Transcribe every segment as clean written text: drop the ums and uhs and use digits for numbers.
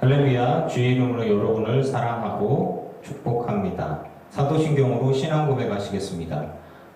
할렐루야, 주의 이름으로 여러분을 사랑하고 축복합니다. 사도신경으로 신앙 고백하시겠습니다.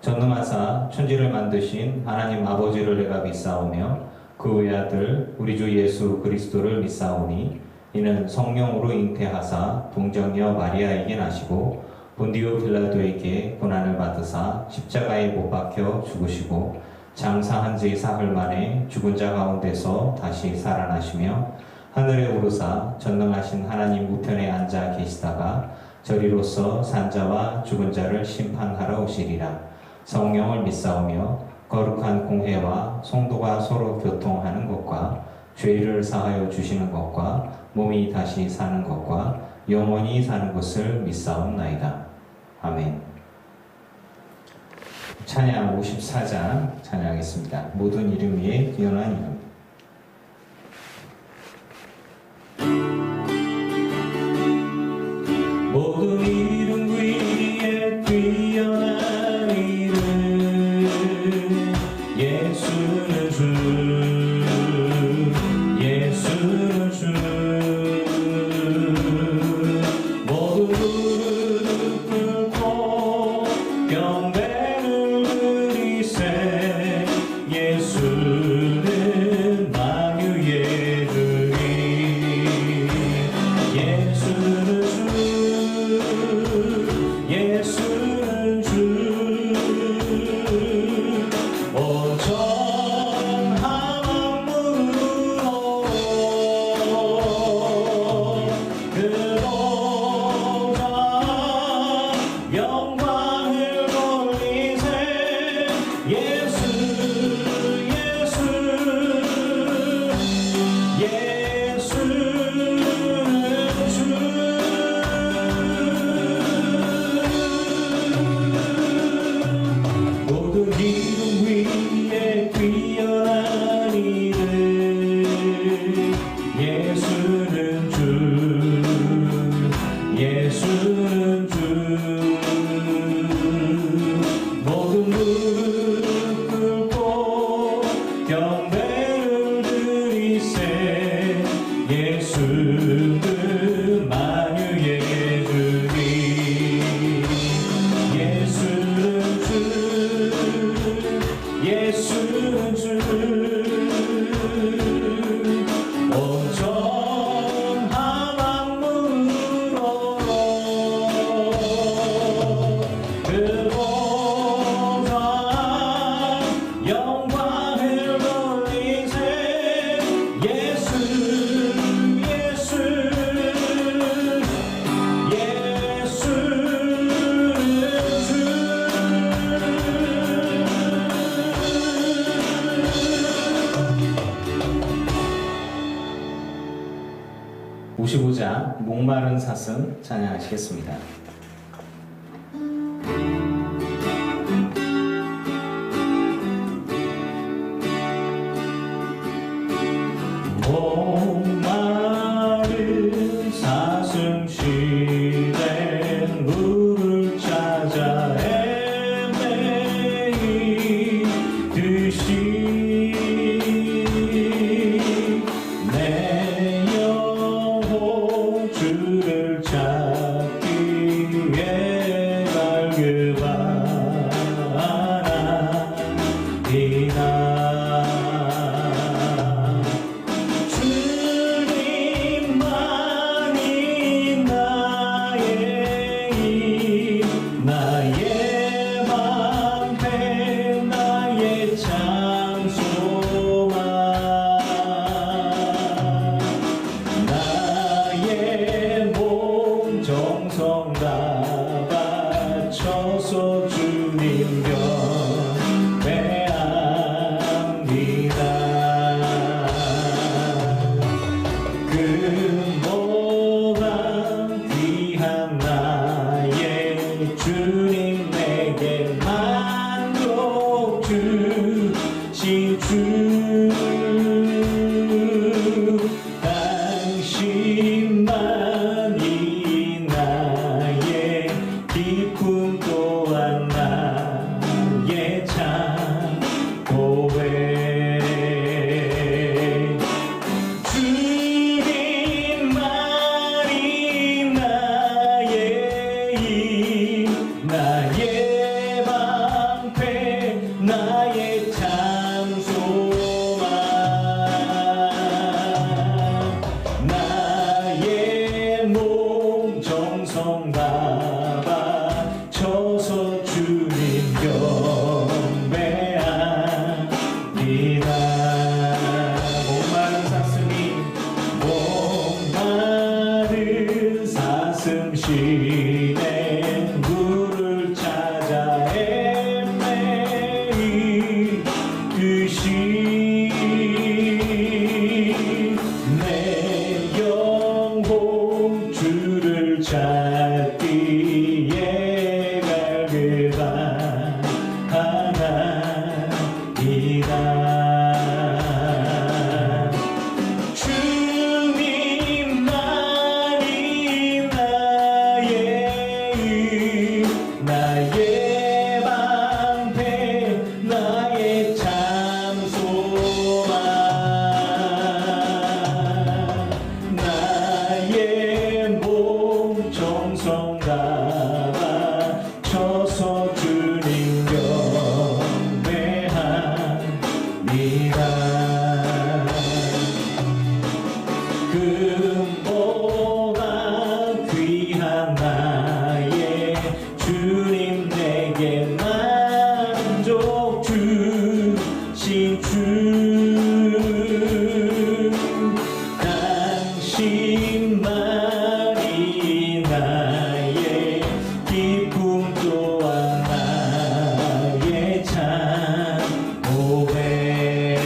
전능하사 천지를 만드신 하나님 아버지를 내가 믿사오며 그 외아들 우리 주 예수 그리스도를 믿사오니 이는 성령으로 잉태하사 동정녀 마리아에게 나시고 본디오 빌라도에게 고난을 받으사 십자가에 못 박혀 죽으시고 장사한 지 사흘 만에 죽은 자 가운데서 다시 살아나시며 하늘에 오르사 전능하신 하나님 우편에 앉아 계시다가 저리로서 산자와 죽은 자를 심판하러 오시리라. 성령을 믿사오며 거룩한 공회와 성도가 서로 교통하는 것과 죄를 사하여 주시는 것과 몸이 다시 사는 것과 영원히 사는 것을 믿사옵나이다. 아멘. 찬양 54장 찬양하겠습니다. 모든 이름 위에 뛰어난 이름. 모든 이름 위에 뛰어난 이름 예수는 주 예수는 주 모든 무릎 꿇고 경배를 드리세 예수는 만유의 주님 예수는 예수는 주 오전한 만물로 그보다 영광을 돌리세 예수 모든 이름 위에 뛰어난 이름 예수는 주 예수는 주 모든 무릎 꿇고 경배를 드리세 예수는 만유의 주님 예수는 주 예수는 주 온전한 만물로 그보다 영광을 돌리세 예수 예수는 주 55장 목마른 사슴 찬양하시겠습니다. 목마른 사슴 시된 물을 찾아 헤매이듯이 내 영혼 주를 찾기 위해 발급하나이다. 주님만이 나의 힘 나의 방패 나의 장소만 나의 몸 정성 다 바쳐서 주님 경배합니다. 그보다 귀한 나의 주님 내게 만족 주신 주 당신만이 나의 기쁨 또한 나의 참 고백 주님만 이름보다 귀한 나의 주님 내게 만족 주신 주 당신만이 나의 기쁨 또한 나의 참 고백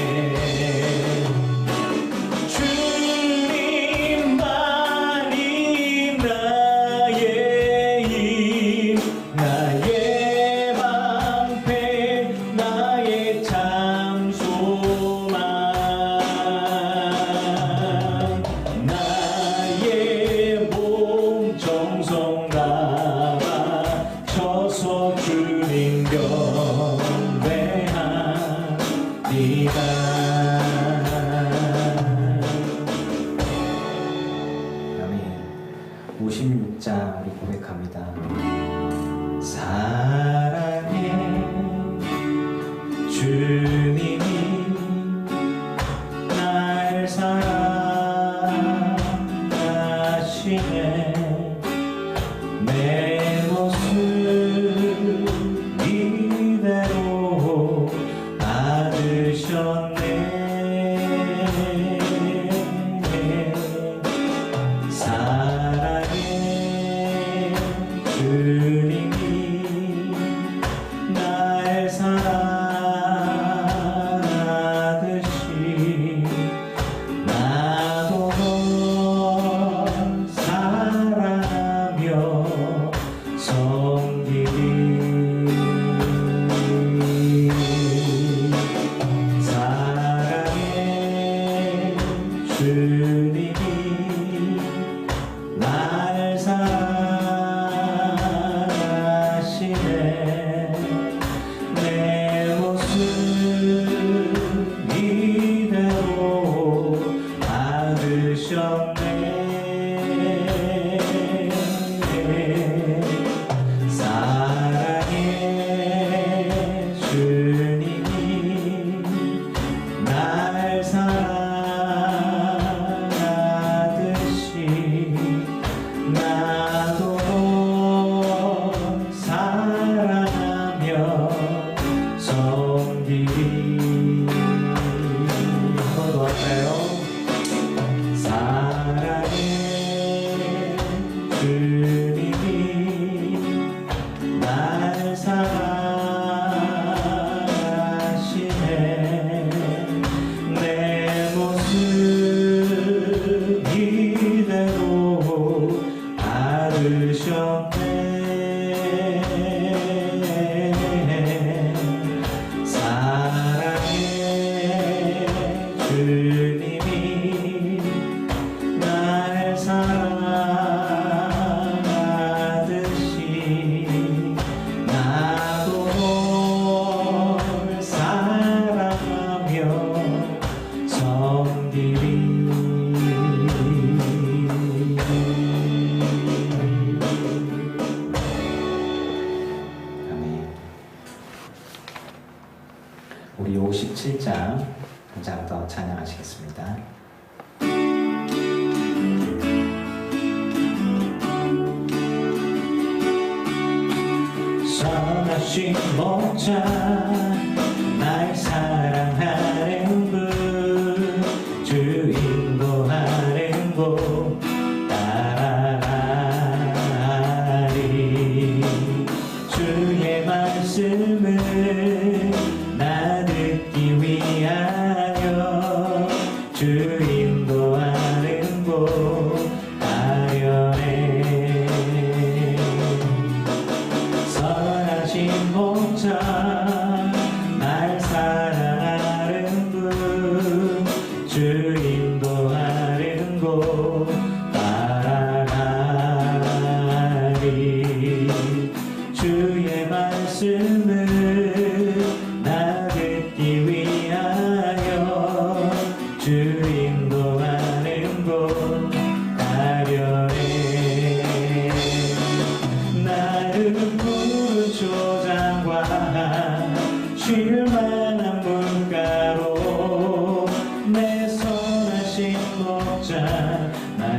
주님만이 나의 힘 나의 방패 나의 참 소망 나의 몸 정성 다가 쳐서 주님 경배합니다. 아멘. 56장 우리 고백합니다. 사랑해 주님이 날 사랑하시네 내 모습 이대로 받으셨네 사랑해 주님이 날 사랑하듯이 나도 널 사랑하며 섬기리 사랑해 주님이 날 사랑하시네 내 모습 이대로 받으셨네 사랑해 주님이 날 사랑하듯이 나도 널 사랑하며 섬기리 한 번 더 할까요? 사랑해 주님이 날 사랑하시네 내 모습 이대로 받으셨네 사랑해 주님이 날 사랑하듯이 나도 널 사랑하며 섬기리 아멘. 우리 57장 한 장 더 찬양하시겠습니다. 선하신 목자 날 사랑하는 분 주 인도하는 곳 따라가리 주의 말씀을 나 듣기 위하여 주 인도하는 곳 가려네 선하신 목자 날 사랑하는 분 주 인도하는 곳 따라가리 주의 말씀을 나 듣기 위하여 주 인도하는 곳 가려네 나를 푸른 초장과 쉴만한 물가로 내 선하신 목자 날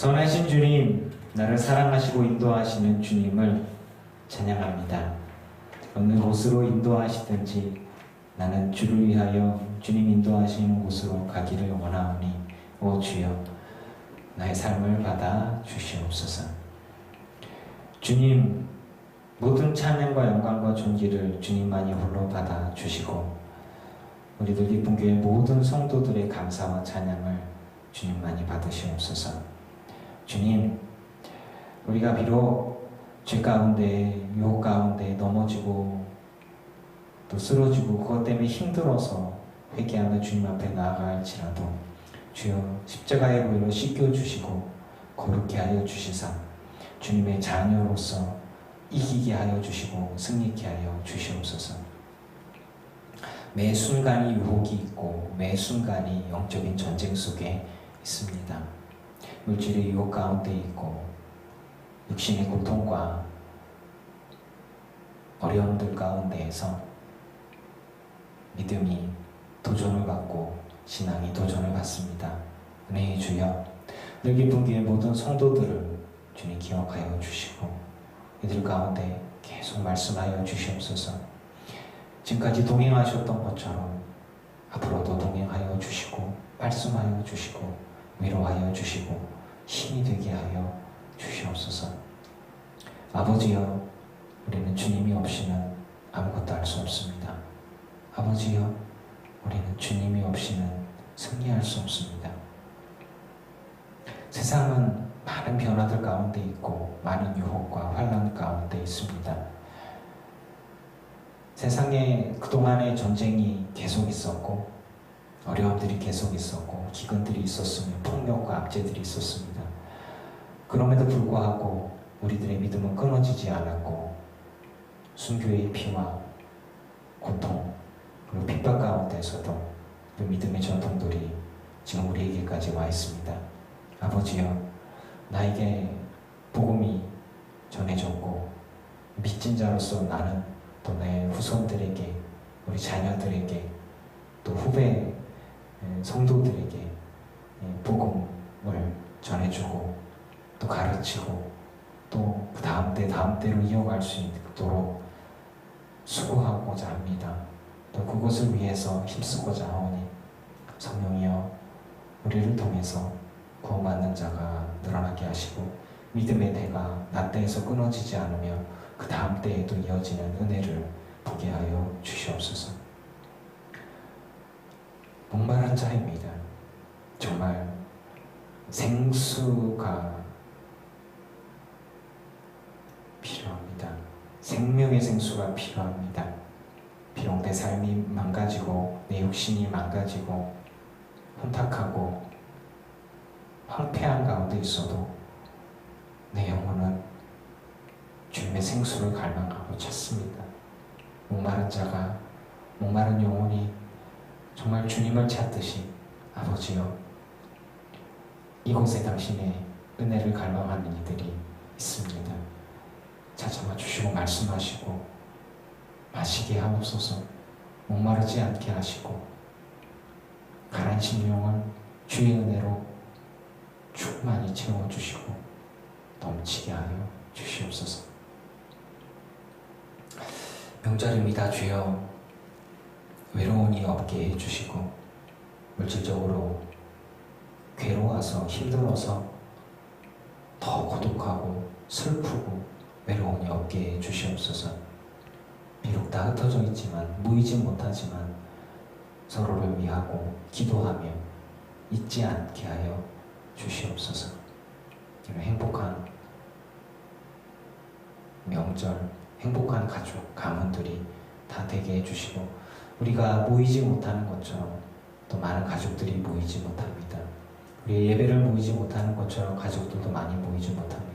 선하신 주님, 나를 사랑하시고 인도하시는 주님을 찬양합니다. 어느 곳으로 인도하시든지 나는 주를 위하여 주님 인도하시는 곳으로 가기를 원하오니 오 주여 나의 삶을 받아 주시옵소서. 주님, 모든 찬양과 영광과 존귀를 주님만이 홀로 받아 주시고 우리들 기쁜 교회 모든 성도들의 감사와 찬양을 주님만이 받으시옵소서. 주님, 우리가 비록 죄 가운데 유혹 가운데 넘어지고 또 쓰러지고 그것 때문에 힘들어서 회개하며 주님 앞에 나아갈지라도 주여 십자가의 보혈로 씻겨주시고 거룩게 하여 주시사 주님의 자녀로서 이기게 하여 주시고 승리케 하여 주시옵소서. 매 순간이 유혹이 있고 매 순간이 영적인 전쟁 속에 있습니다. 물질의 유혹 가운데 있고 육신의 고통과 어려움들 가운데에서 믿음이 도전을 받고 신앙이 도전을 받습니다. 은혜의 주여, 늘 기쁜 교회 모든 성도들을 주님 기억하여 주시고 이들 가운데 계속 말씀하여 주시옵소서. 지금까지 동행하셨던 것처럼 앞으로도 동행하여 주시고 말씀하여 주시고 위로하여 주시고 힘이 되게 하여 주시옵소서. 아버지여, 우리는 주님이 없이는 아무것도 할 수 없습니다. 아버지여, 우리는 주님이 없이는 승리할 수 없습니다. 세상은 많은 변화들 가운데 있고 많은 유혹과 환난 가운데 있습니다. 세상에 그동안의 전쟁이 계속 있었고 어려움들이 계속 있었고 기근들이 있었으며 폭력과 압제들이 있었습니다. 그럼에도 불구하고 우리들의 믿음은 끊어지지 않았고 순교의 피와 고통 그리고 핍박 가운데서도 그 믿음의 전통들이 지금 우리에게까지 와 있습니다. 아버지여, 나에게 복음이 전해졌고 믿진 자로서 나는 또 내 후손들에게 우리 자녀들에게 또 후배 성도들에게 복음을 전해주고 또 가르치고 또 그 다음 때로 이어갈 수 있도록 수고하고자 합니다. 또 그것을 위해서 힘쓰고자 하오니 성령이여, 우리를 통해서 구원받는 자가 늘어나게 하시고 믿음의 대가 나 때에서 끊어지지 않으며 그 다음 때에도 이어지는 은혜를 보게 하여 주시옵소서. 목마른 자입니다. 정말 생수가 필요합니다. 생명의 생수가 필요합니다. 비록 내 삶이 망가지고 내 육신이 망가지고 혼탁하고 황폐한 가운데 있어도 내 영혼은 주님의 생수를 갈망하고 찾습니다. 목마른 자가, 목마른 영혼이 정말 주님을 찾듯이 아버지여, 이곳에 당신의 은혜를 갈망하는 이들이 있습니다. 찾아와 주시고 말씀하시고 마시게 하옵소서. 목마르지 않게 하시고 가난 심령을 주의 은혜로 충만히 채워주시고 넘치게 하여 주시옵소서. 명절입니다. 주여, 외로움이 없게 해주시고 물질적으로 괴로워서 힘들어서 더 고독하고 슬프고 외로움이 없게 해주시옵소서. 비록 다 흩어져 있지만 모이지 못하지만 서로를 위하고 기도하며 잊지 않게 하여 주시옵소서. 이런 행복한 명절, 행복한 가족, 가문들이 다 되게 해주시고 우리가 모이지 못하는 것처럼 또 많은 가족들이 모이지 못합니다. 우리 예배를 모이지 못하는 것처럼 가족들도 많이 모이지 못합니다.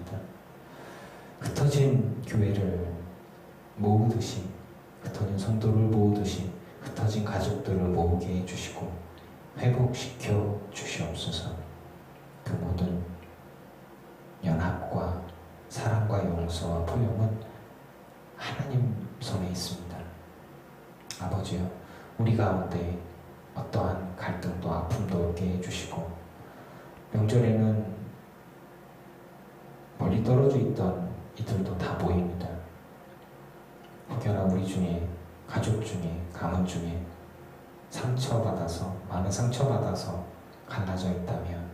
흩어진 교회를 모으듯이, 흩어진 성도를 모으듯이 흩어진 가족들을 모으게 해주시고 회복시켜 주시옵소서. 그 모든 연합과 사랑과 용서와 포용은 하나님 손에 있습니다. 아버지여, 우리 가운데 어떠한 갈등도 아픔도 없게 해주시고 명절에는 멀리 떨어져 있던 이들도 다 보입니다. 혹여나 우리 중에, 가족 중에, 가문 중에 많은 상처받아서 갈라져 있다면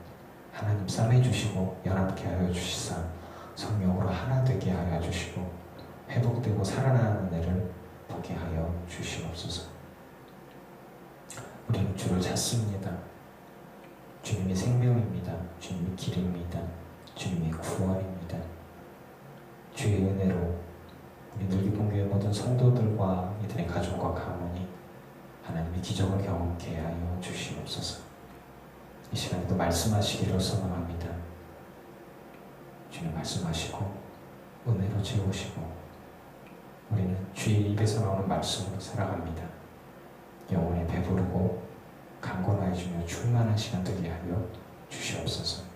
하나님 싸매주시고 연합케 하여 주시사 성령으로 하나 되게 하여 주시고 회복되고 살아나는 애를 보게 하여 주시옵소서. 우리는 주를 찾습니다. 주님이 생명입니다. 주님이 길입니다. 주님이 구원입니다. 주의 은혜로 우리 늘기봉교의 모든 성도들과 이들의 가족과 가문이 하나님의 기적을 경험케 하여 주시옵소서. 이 시간에도 말씀하시기를 소망합니다. 주님 말씀하시고 은혜로 채우시고 우리는 주의 입에서 나오는 말씀으로 살아갑니다. 영혼에 배부르고 강건하여지며 충만한 시간 되게 하여 주시옵소서.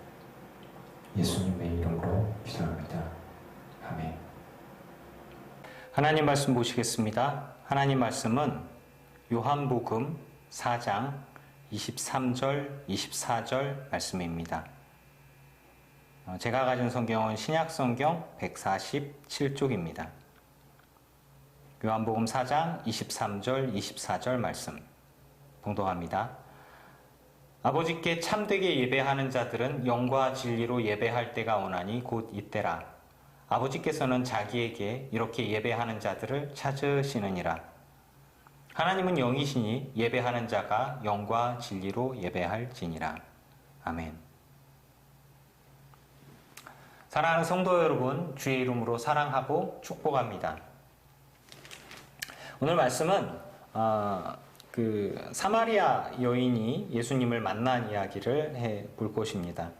예수님의 이름으로 기도합니다. 아멘. 하나님 말씀 보시겠습니다. 하나님 말씀은 요한복음 4장 23절, 24절 말씀입니다. 제가 가진 성경은 신약성경 147쪽입니다. 요한복음 4장 23절, 24절 말씀 봉독합니다. 아버지께 참되게 예배하는 자들은 영과 진리로 예배할 때가 오나니 곧 이때라. 아버지께서는 자기에게 이렇게 예배하는 자들을 찾으시느니라. 하나님은 영이시니 예배하는 자가 영과 진리로 예배할지니라. 아멘. 사랑하는 성도 여러분, 주의 이름으로 사랑하고 축복합니다. 오늘 말씀은 사마리아 여인이 예수님을 만난 이야기를 해볼 것입니다.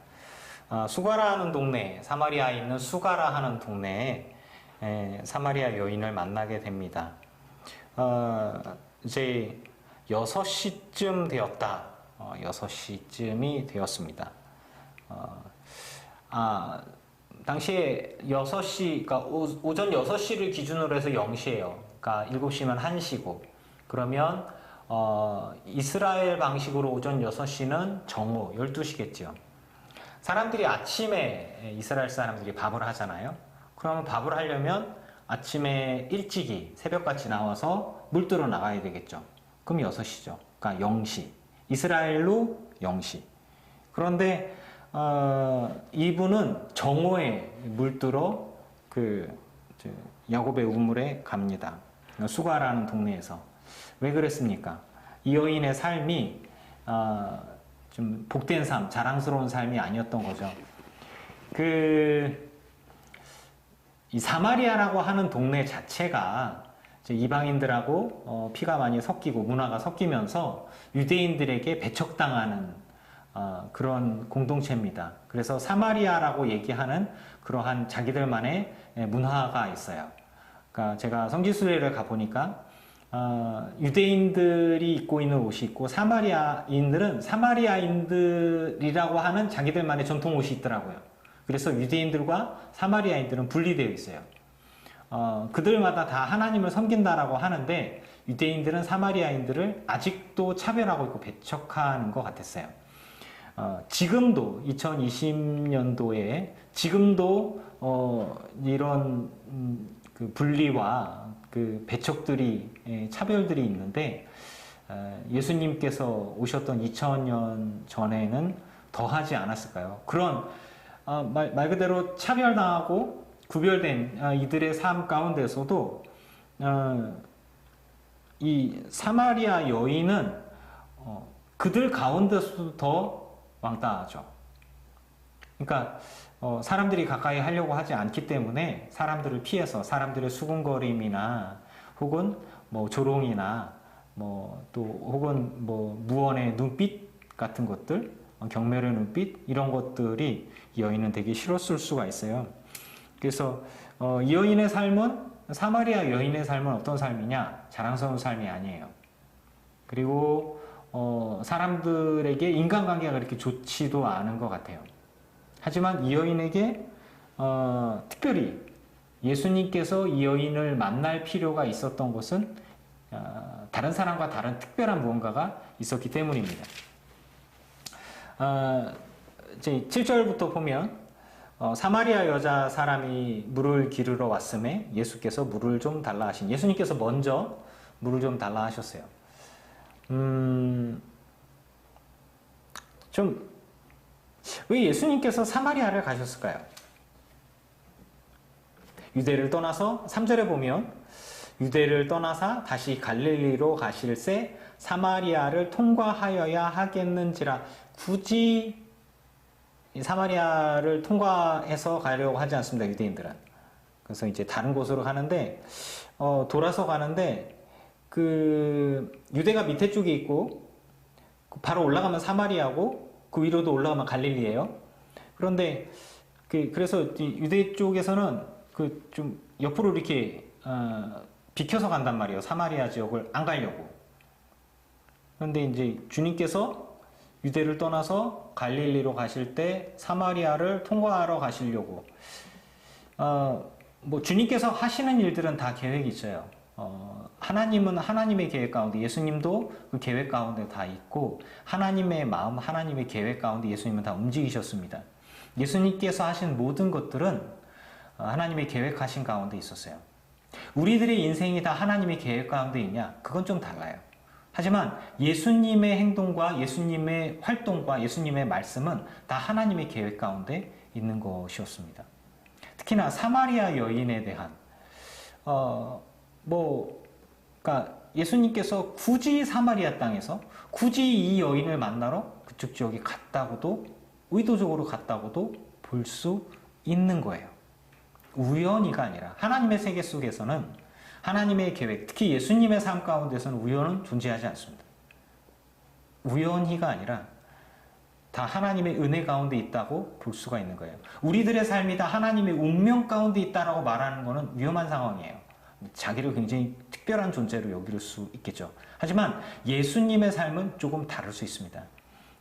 수가라 하는 동네, 사마리아에 있는 수가라 하는 동네에 사마리아 여인을 만나게 됩니다. 이제 6시쯤 되었다. 6시쯤이 되었습니다. 당시에 6시, 그러니까 오전 6시를 기준으로 해서 0시예요. 그러니까 7시면 1시고. 그러면 이스라엘 방식으로 오전 6시는 정오 12시겠죠. 사람들이 아침에 이스라엘 사람들이 밥을 하잖아요. 그러면 밥을 하려면 아침에 일찍이 새벽같이 나와서 물 뜨러 나가야 되겠죠. 그럼 6시죠. 그러니까 0시. 이스라엘로 0시. 그런데 이분은 정오에 물 뜨러 야곱의 우물에 갑니다. 수가라는 동네에서. 왜 그랬습니까? 이 여인의 삶이 좀 복된 삶, 자랑스러운 삶이 아니었던 거죠. 이 사마리아라고 하는 동네 자체가 이제 이방인들하고 피가 많이 섞이고 문화가 섞이면서 유대인들에게 배척당하는 그런 공동체입니다. 그래서 사마리아라고 얘기하는 그러한 자기들만의 문화가 있어요. 그러니까 제가 성지순례를 가보니까 유대인들이 입고 있는 옷이 있고 사마리아인들은 사마리아인들이라고 하는 자기들만의 전통 옷이 있더라고요. 그래서 유대인들과 사마리아인들은 분리되어 있어요. 그들마다 다 하나님을 섬긴다라고 하는데 유대인들은 사마리아인들을 아직도 차별하고 있고 배척하는 것 같았어요. 지금도 2020년도에 지금도 이런 그 분리와 그 배척들이 차별들이 있는데 예수님께서 오셨던 2000년 전에는 더하지 않았을까요? 그런 말 그대로 차별당하고 구별된 이들의 삶 가운데서도 이 사마리아 여인은 그들 가운데서도 더 왕따하죠. 그러니까 사람들이 가까이 하려고 하지 않기 때문에 사람들을 피해서 사람들의 수군거림이나 혹은 뭐 조롱이나 또 혹은 무언의 눈빛 같은 것들, 경멸의 눈빛 이런 것들이 이 여인은 되게 싫었을 수가 있어요. 그래서 이 여인의 삶은 사마리아 여인의 삶은 어떤 삶이냐? 자랑스러운 삶이 아니에요. 그리고 사람들에게 인간관계가 그렇게 좋지도 않은 것 같아요. 하지만 이 여인에게 특별히 예수님께서 이 여인을 만날 필요가 있었던 것은 다른 사람과 다른 특별한 무언가가 있었기 때문입니다. 이제 7절부터 보면 사마리아 여자 사람이 물을 기르러 왔음에 예수께서 물을 좀 달라 하신, 예수님께서 먼저 물을 좀 달라 하셨어요. 왜 예수님께서 사마리아를 가셨을까요? 유대를 떠나서 3절에 보면 유대를 떠나사 다시 갈릴리로 가실새 사마리아를 통과하여야 하겠는지라. 굳이 사마리아를 통과해서 가려고 하지 않습니다, 유대인들은. 그래서 이제 다른 곳으로 가는데 돌아서 가는데 유대가 밑에 쪽에 있고 바로 올라가면 사마리아고 그 위로도 올라가면 갈릴리예요. 그런데 그래서 유대 쪽에서는 좀 옆으로 이렇게 비켜서 간단 말이에요. 사마리아 지역을 안 가려고. 그런데 이제 주님께서 유대를 떠나서 갈릴리로 가실 때 사마리아를 통과하러 가시려고. 뭐 주님께서 하시는 일들은 다 계획이 있어요. 하나님은 하나님의 계획 가운데, 예수님도 그 계획 가운데 다 있고, 하나님의 마음, 하나님의 계획 가운데 예수님은 다 움직이셨습니다. 예수님께서 하신 모든 것들은 하나님의 계획하신 가운데 있었어요. 우리들의 인생이 다 하나님의 계획 가운데 있냐? 그건 좀 달라요. 하지만 예수님의 행동과 예수님의 활동과 예수님의 말씀은 다 하나님의 계획 가운데 있는 것이었습니다. 특히나 사마리아 여인에 대한 그러니까 예수님께서 굳이 사마리아 땅에서 굳이 이 여인을 만나러 그쪽 지역에 갔다고도, 의도적으로 갔다고도 볼 수 있는 거예요. 우연히가 아니라 하나님의 세계 속에서는 하나님의 계획, 특히 예수님의 삶 가운데서는 우연은 존재하지 않습니다. 우연히가 아니라 다 하나님의 은혜 가운데 있다고 볼 수가 있는 거예요. 우리들의 삶이 다 하나님의 운명 가운데 있다라고 말하는 것은 위험한 상황이에요. 자기를 굉장히 특별한 존재로 여길 수 있겠죠. 하지만 예수님의 삶은 조금 다를 수 있습니다.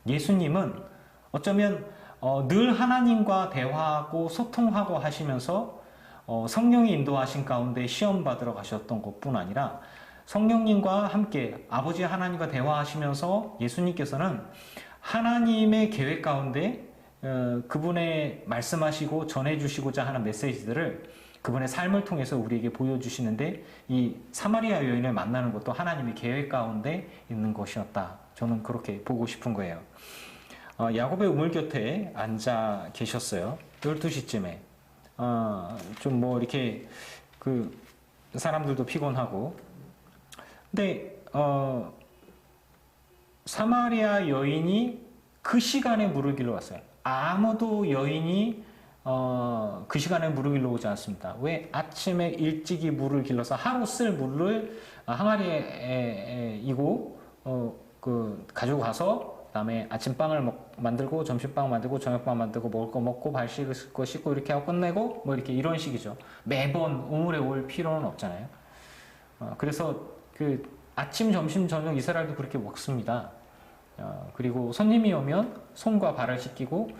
예수님은 어쩌면 늘 하나님과 대화하고 소통하고 하시면서 성령이 인도하신 가운데 시험 받으러 가셨던 것뿐 아니라 성령님과 함께 아버지 하나님과 대화하시면서 예수님께서는 하나님의 계획 가운데 그분의 말씀하시고 전해주시고자 하는 메시지들을 그분의 삶을 통해서 우리에게 보여주시는데, 이 사마리아 여인을 만나는 것도 하나님의 계획 가운데 있는 것이었다. 저는 그렇게 보고 싶은 거예요. 야곱의 우물 곁에 앉아 계셨어요. 12시쯤에. 좀 뭐 이렇게 사람들도 피곤하고. 근데 사마리아 여인이 그 시간에 물을 길러 왔어요. 아무도 여인이 그 시간에 물을 길러 오지 않습니다. 왜? 아침에 일찍이 물을 길러서 하루 쓸 물을 항아리에 이고 가지고 가서 그다음에 아침빵을 만들고 점심빵 만들고 저녁빵 만들고 먹을 거 먹고 발 씻을 거 씻고 이렇게 하고 끝내고 뭐 이렇게 이런 식이죠. 매번 우물에 올 필요는 없잖아요. 그래서 아침, 점심, 저녁 이스라엘도 그렇게 먹습니다. 그리고 손님이 오면 손과 발을 씻기고,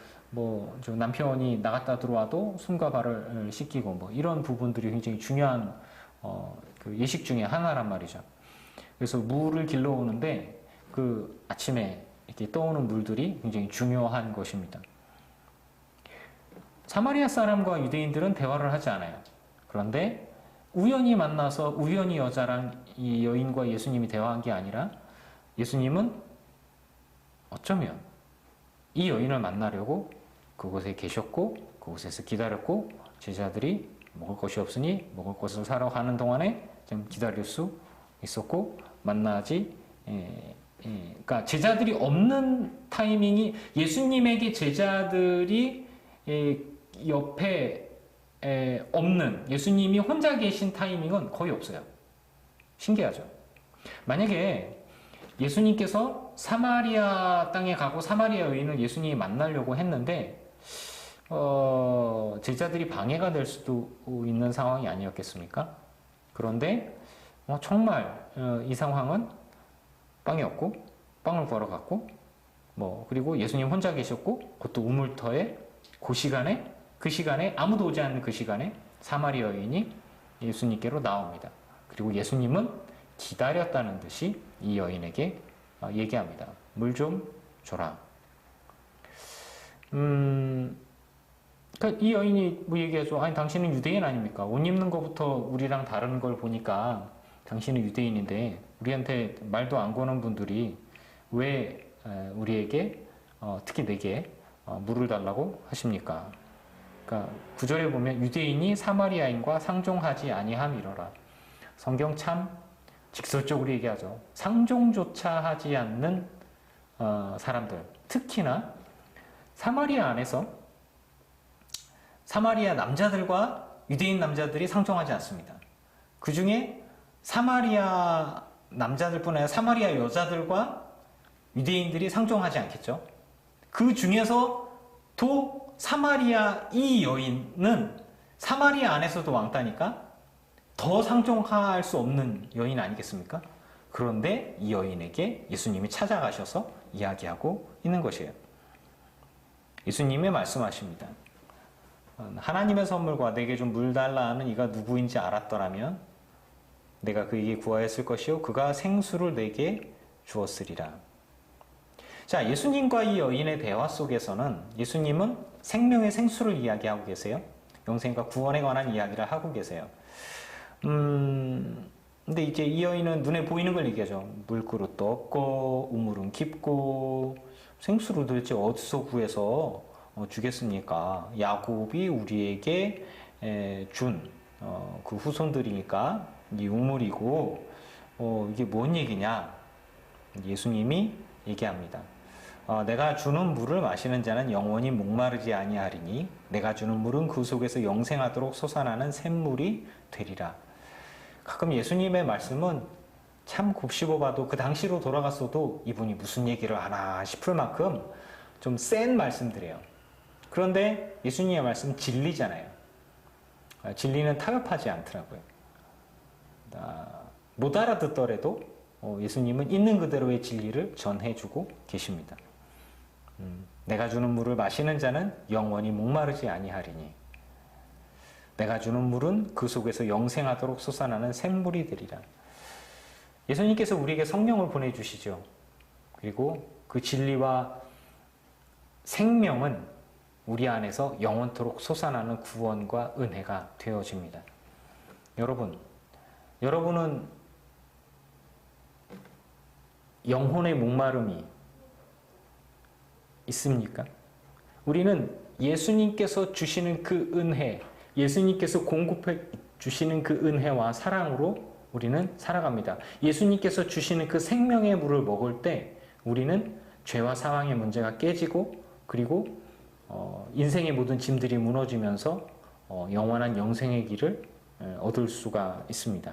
남편이 나갔다 들어와도 손과 발을 씻기고, 이런 부분들이 굉장히 중요한 예식 중에 하나란 말이죠. 그래서 물을 길러 오는데 아침에 이렇게 떠오는 물들이 굉장히 중요한 것입니다. 사마리아 사람과 유대인들은 대화를 하지 않아요. 그런데 우연히 만나서 우연히 여자랑 이 여인과 예수님이 대화한 게 아니라 예수님은 어쩌면 이 여인을 만나려고 그곳에 계셨고 그곳에서 기다렸고, 제자들이 먹을 것이 없으니 먹을 것을 사러 가는 동안에 좀 기다릴 수 있었고, 만나지 그러니까 제자들이 없는 타이밍이, 예수님에게 제자들이 옆에 없는, 예수님이 혼자 계신 타이밍은 거의 없어요. 신기하죠? 만약에 예수님께서 사마리아 땅에 가고 사마리아 여인을 예수님이 만나려고 했는데 제자들이 방해가 될 수도 있는 상황이 아니었겠습니까? 그런데 정말 이 상황은 빵이 없고 빵을 구하러 갔고, 그리고 예수님 혼자 계셨고, 그것도 우물터에 그 시간에 아무도 오지 않는 그 시간에 사마리아 여인이 예수님께로 나옵니다. 그리고 예수님은 기다렸다는 듯이 이 여인에게 얘기합니다. 물 좀 줘라. 그러니까 이 여인이 뭐 얘기하죠. 아니 당신은 유대인 아닙니까? 옷 입는 것부터 우리랑 다른 걸 보니까 당신은 유대인인데 우리한테 말도 안 거는 분들이 왜 우리에게 특히 내게 물을 달라고 하십니까? 그러니까 구절에 보면 유대인이 사마리아인과 상종하지 아니함이러라. 성경 참 직설적으로 얘기하죠. 상종조차 하지 않는 사람들, 특히나 사마리아 안에서 사마리아 남자들과 유대인 남자들이 상종하지 않습니다. 그 중에 사마리아 남자들뿐 아니라 사마리아 여자들과 유대인들이 상종하지 않겠죠. 그 중에서 또 사마리아 이 여인은 사마리아 안에서도 왕따니까 더 상종할 수 없는 여인 아니겠습니까? 그런데 이 여인에게 예수님이 찾아가셔서 이야기하고 있는 것이에요. 예수님이 말씀하십니다. 하나님의 선물과 내게 좀 물 달라 하는 이가 누구인지 알았더라면 내가 그에게 구하였을 것이요 그가 생수를 내게 주었으리라. 자, 예수님과 이 여인의 대화 속에서는 예수님은 생명의 생수를 이야기하고 계세요. 영생과 구원에 관한 이야기를 하고 계세요. 근데 이제 이 여인은 눈에 보이는 걸 얘기하죠. 물그릇도 없고 우물은 깊고 생수를 도대체 어디서 구해서 주겠습니까? 야곱이 우리에게 준 그 후손들이니까 이 우물이고 이게 뭔 얘기냐? 예수님이 얘기합니다. 내가 주는 물을 마시는 자는 영원히 목마르지 아니하리니 내가 주는 물은 그 속에서 영생하도록 솟아나는 샘물이 되리라. 가끔 예수님의 말씀은 참 곱씹어봐도 그 당시로 돌아갔어도 이분이 무슨 얘기를 하나 싶을 만큼 좀 센 말씀들이에요. 그런데 예수님의 말씀은 진리잖아요. 진리는 타협하지 않더라고요. 못 알아듣더라도 예수님은 있는 그대로의 진리를 전해주고 계십니다. 내가 주는 물을 마시는 자는 영원히 목마르지 아니하리니 내가 주는 물은 그 속에서 영생하도록 솟아나는 샘물이 되리라. 예수님께서 우리에게 성령을 보내주시죠. 그리고 그 진리와 생명은 우리 안에서 영원토록 솟아나는 구원과 은혜가 되어집니다. 여러분은 영혼의 목마름이 있습니까? 우리는 예수님께서 주시는 그 은혜, 예수님께서 공급해 주시는 그 은혜와 사랑으로 우리는 살아갑니다. 예수님께서 주시는 그 생명의 물을 먹을 때 우리는 죄와 사망의 문제가 깨지고 그리고 인생의 모든 짐들이 무너지면서 영원한 영생의 길을 얻을 수가 있습니다.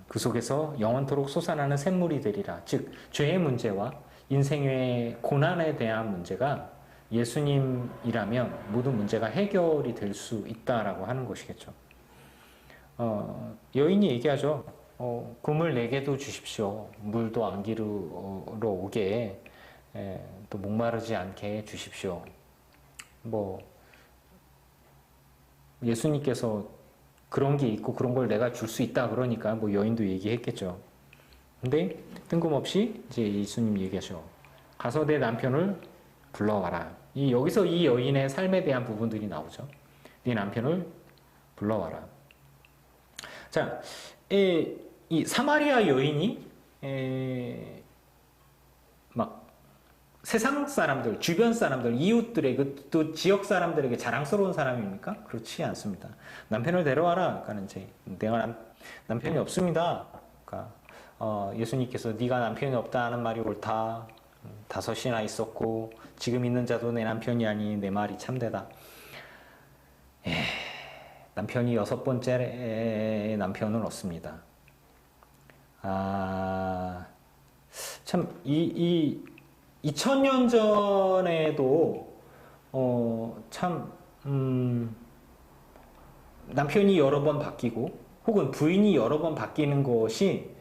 그 속에서 영원토록 솟아나는 샘물이 되리라. 즉 죄의 문제와 인생의 고난에 대한 문제가 예수님이라면 모든 문제가 해결이 될 수 있다라고 하는 것이겠죠. 여인이 얘기하죠. 금을 내게도 주십시오. 물도 안 기르러 오게 또 목마르지 않게 주십시오. 예수님께서 그런 게 있고 그런 걸 내가 줄 수 있다 그러니까 여인도 얘기했겠죠. 근데 뜬금없이 이제 예수님 얘기하셔. 가서 내 남편을 불러와라. 여기서 이 여인의 삶에 대한 부분들이 나오죠. 네 남편을 불러와라. 자, 이 사마리아 여인이 막 세상 사람들, 주변 사람들, 이웃들에게 또 지역 사람들에게 자랑스러운 사람입니까? 그렇지 않습니다. 남편을 데려와라. 그러니까 이제 내가 남편이 없습니다. 그러니까 예수님께서 네가 남편이 없다는 말이 옳다. 5이나 있었고 지금 있는 자도 내 남편이 아니 내 말이 참되다. 남편이 6번째 남편은 없습니다. 참 2000년 전에도 남편이 여러 번 바뀌고 혹은 부인이 여러 번 바뀌는 것이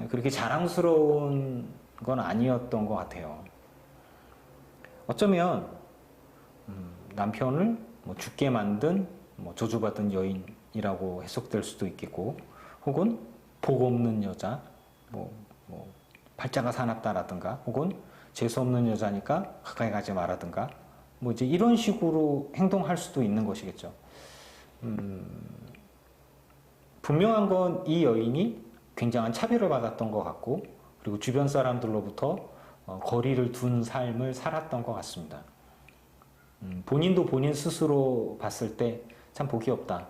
그렇게 자랑스러운 건 아니었던 것 같아요. 어쩌면 남편을 죽게 만든 저주받은 여인이라고 해석될 수도 있겠고 혹은 복 없는 여자, 팔자가 사납다라든가 혹은 재수 없는 여자니까 가까이 가지 마라든가 뭐 이제 이런 식으로 행동할 수도 있는 것이겠죠. 분명한 건 이 여인이 굉장한 차별을 받았던 것 같고, 그리고 주변 사람들로부터 거리를 둔 삶을 살았던 것 같습니다. 본인도 본인 스스로 봤을 때 참 복이 없다,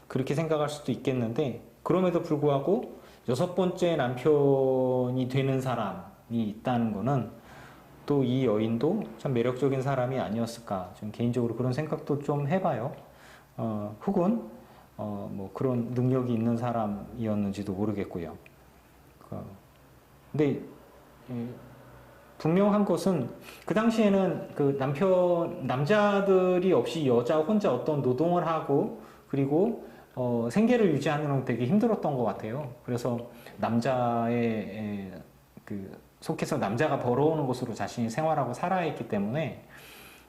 그렇게 생각할 수도 있겠는데, 그럼에도 불구하고 6번째 남편이 되는 사람이 있다는 거는 또 이 여인도 참 매력적인 사람이 아니었을까, 좀 개인적으로 그런 생각도 좀 해봐요. 혹은 뭐 그런 능력이 있는 사람이었는지도 모르겠고요. 근데 분명한 것은 그 당시에는 그 남자들이 없이 여자 혼자 어떤 노동을 하고, 그리고 생계를 유지하는 건 되게 힘들었던 것 같아요. 그래서 남자의 속해서 남자가 벌어오는 것으로 자신이 생활하고 살아있기 때문에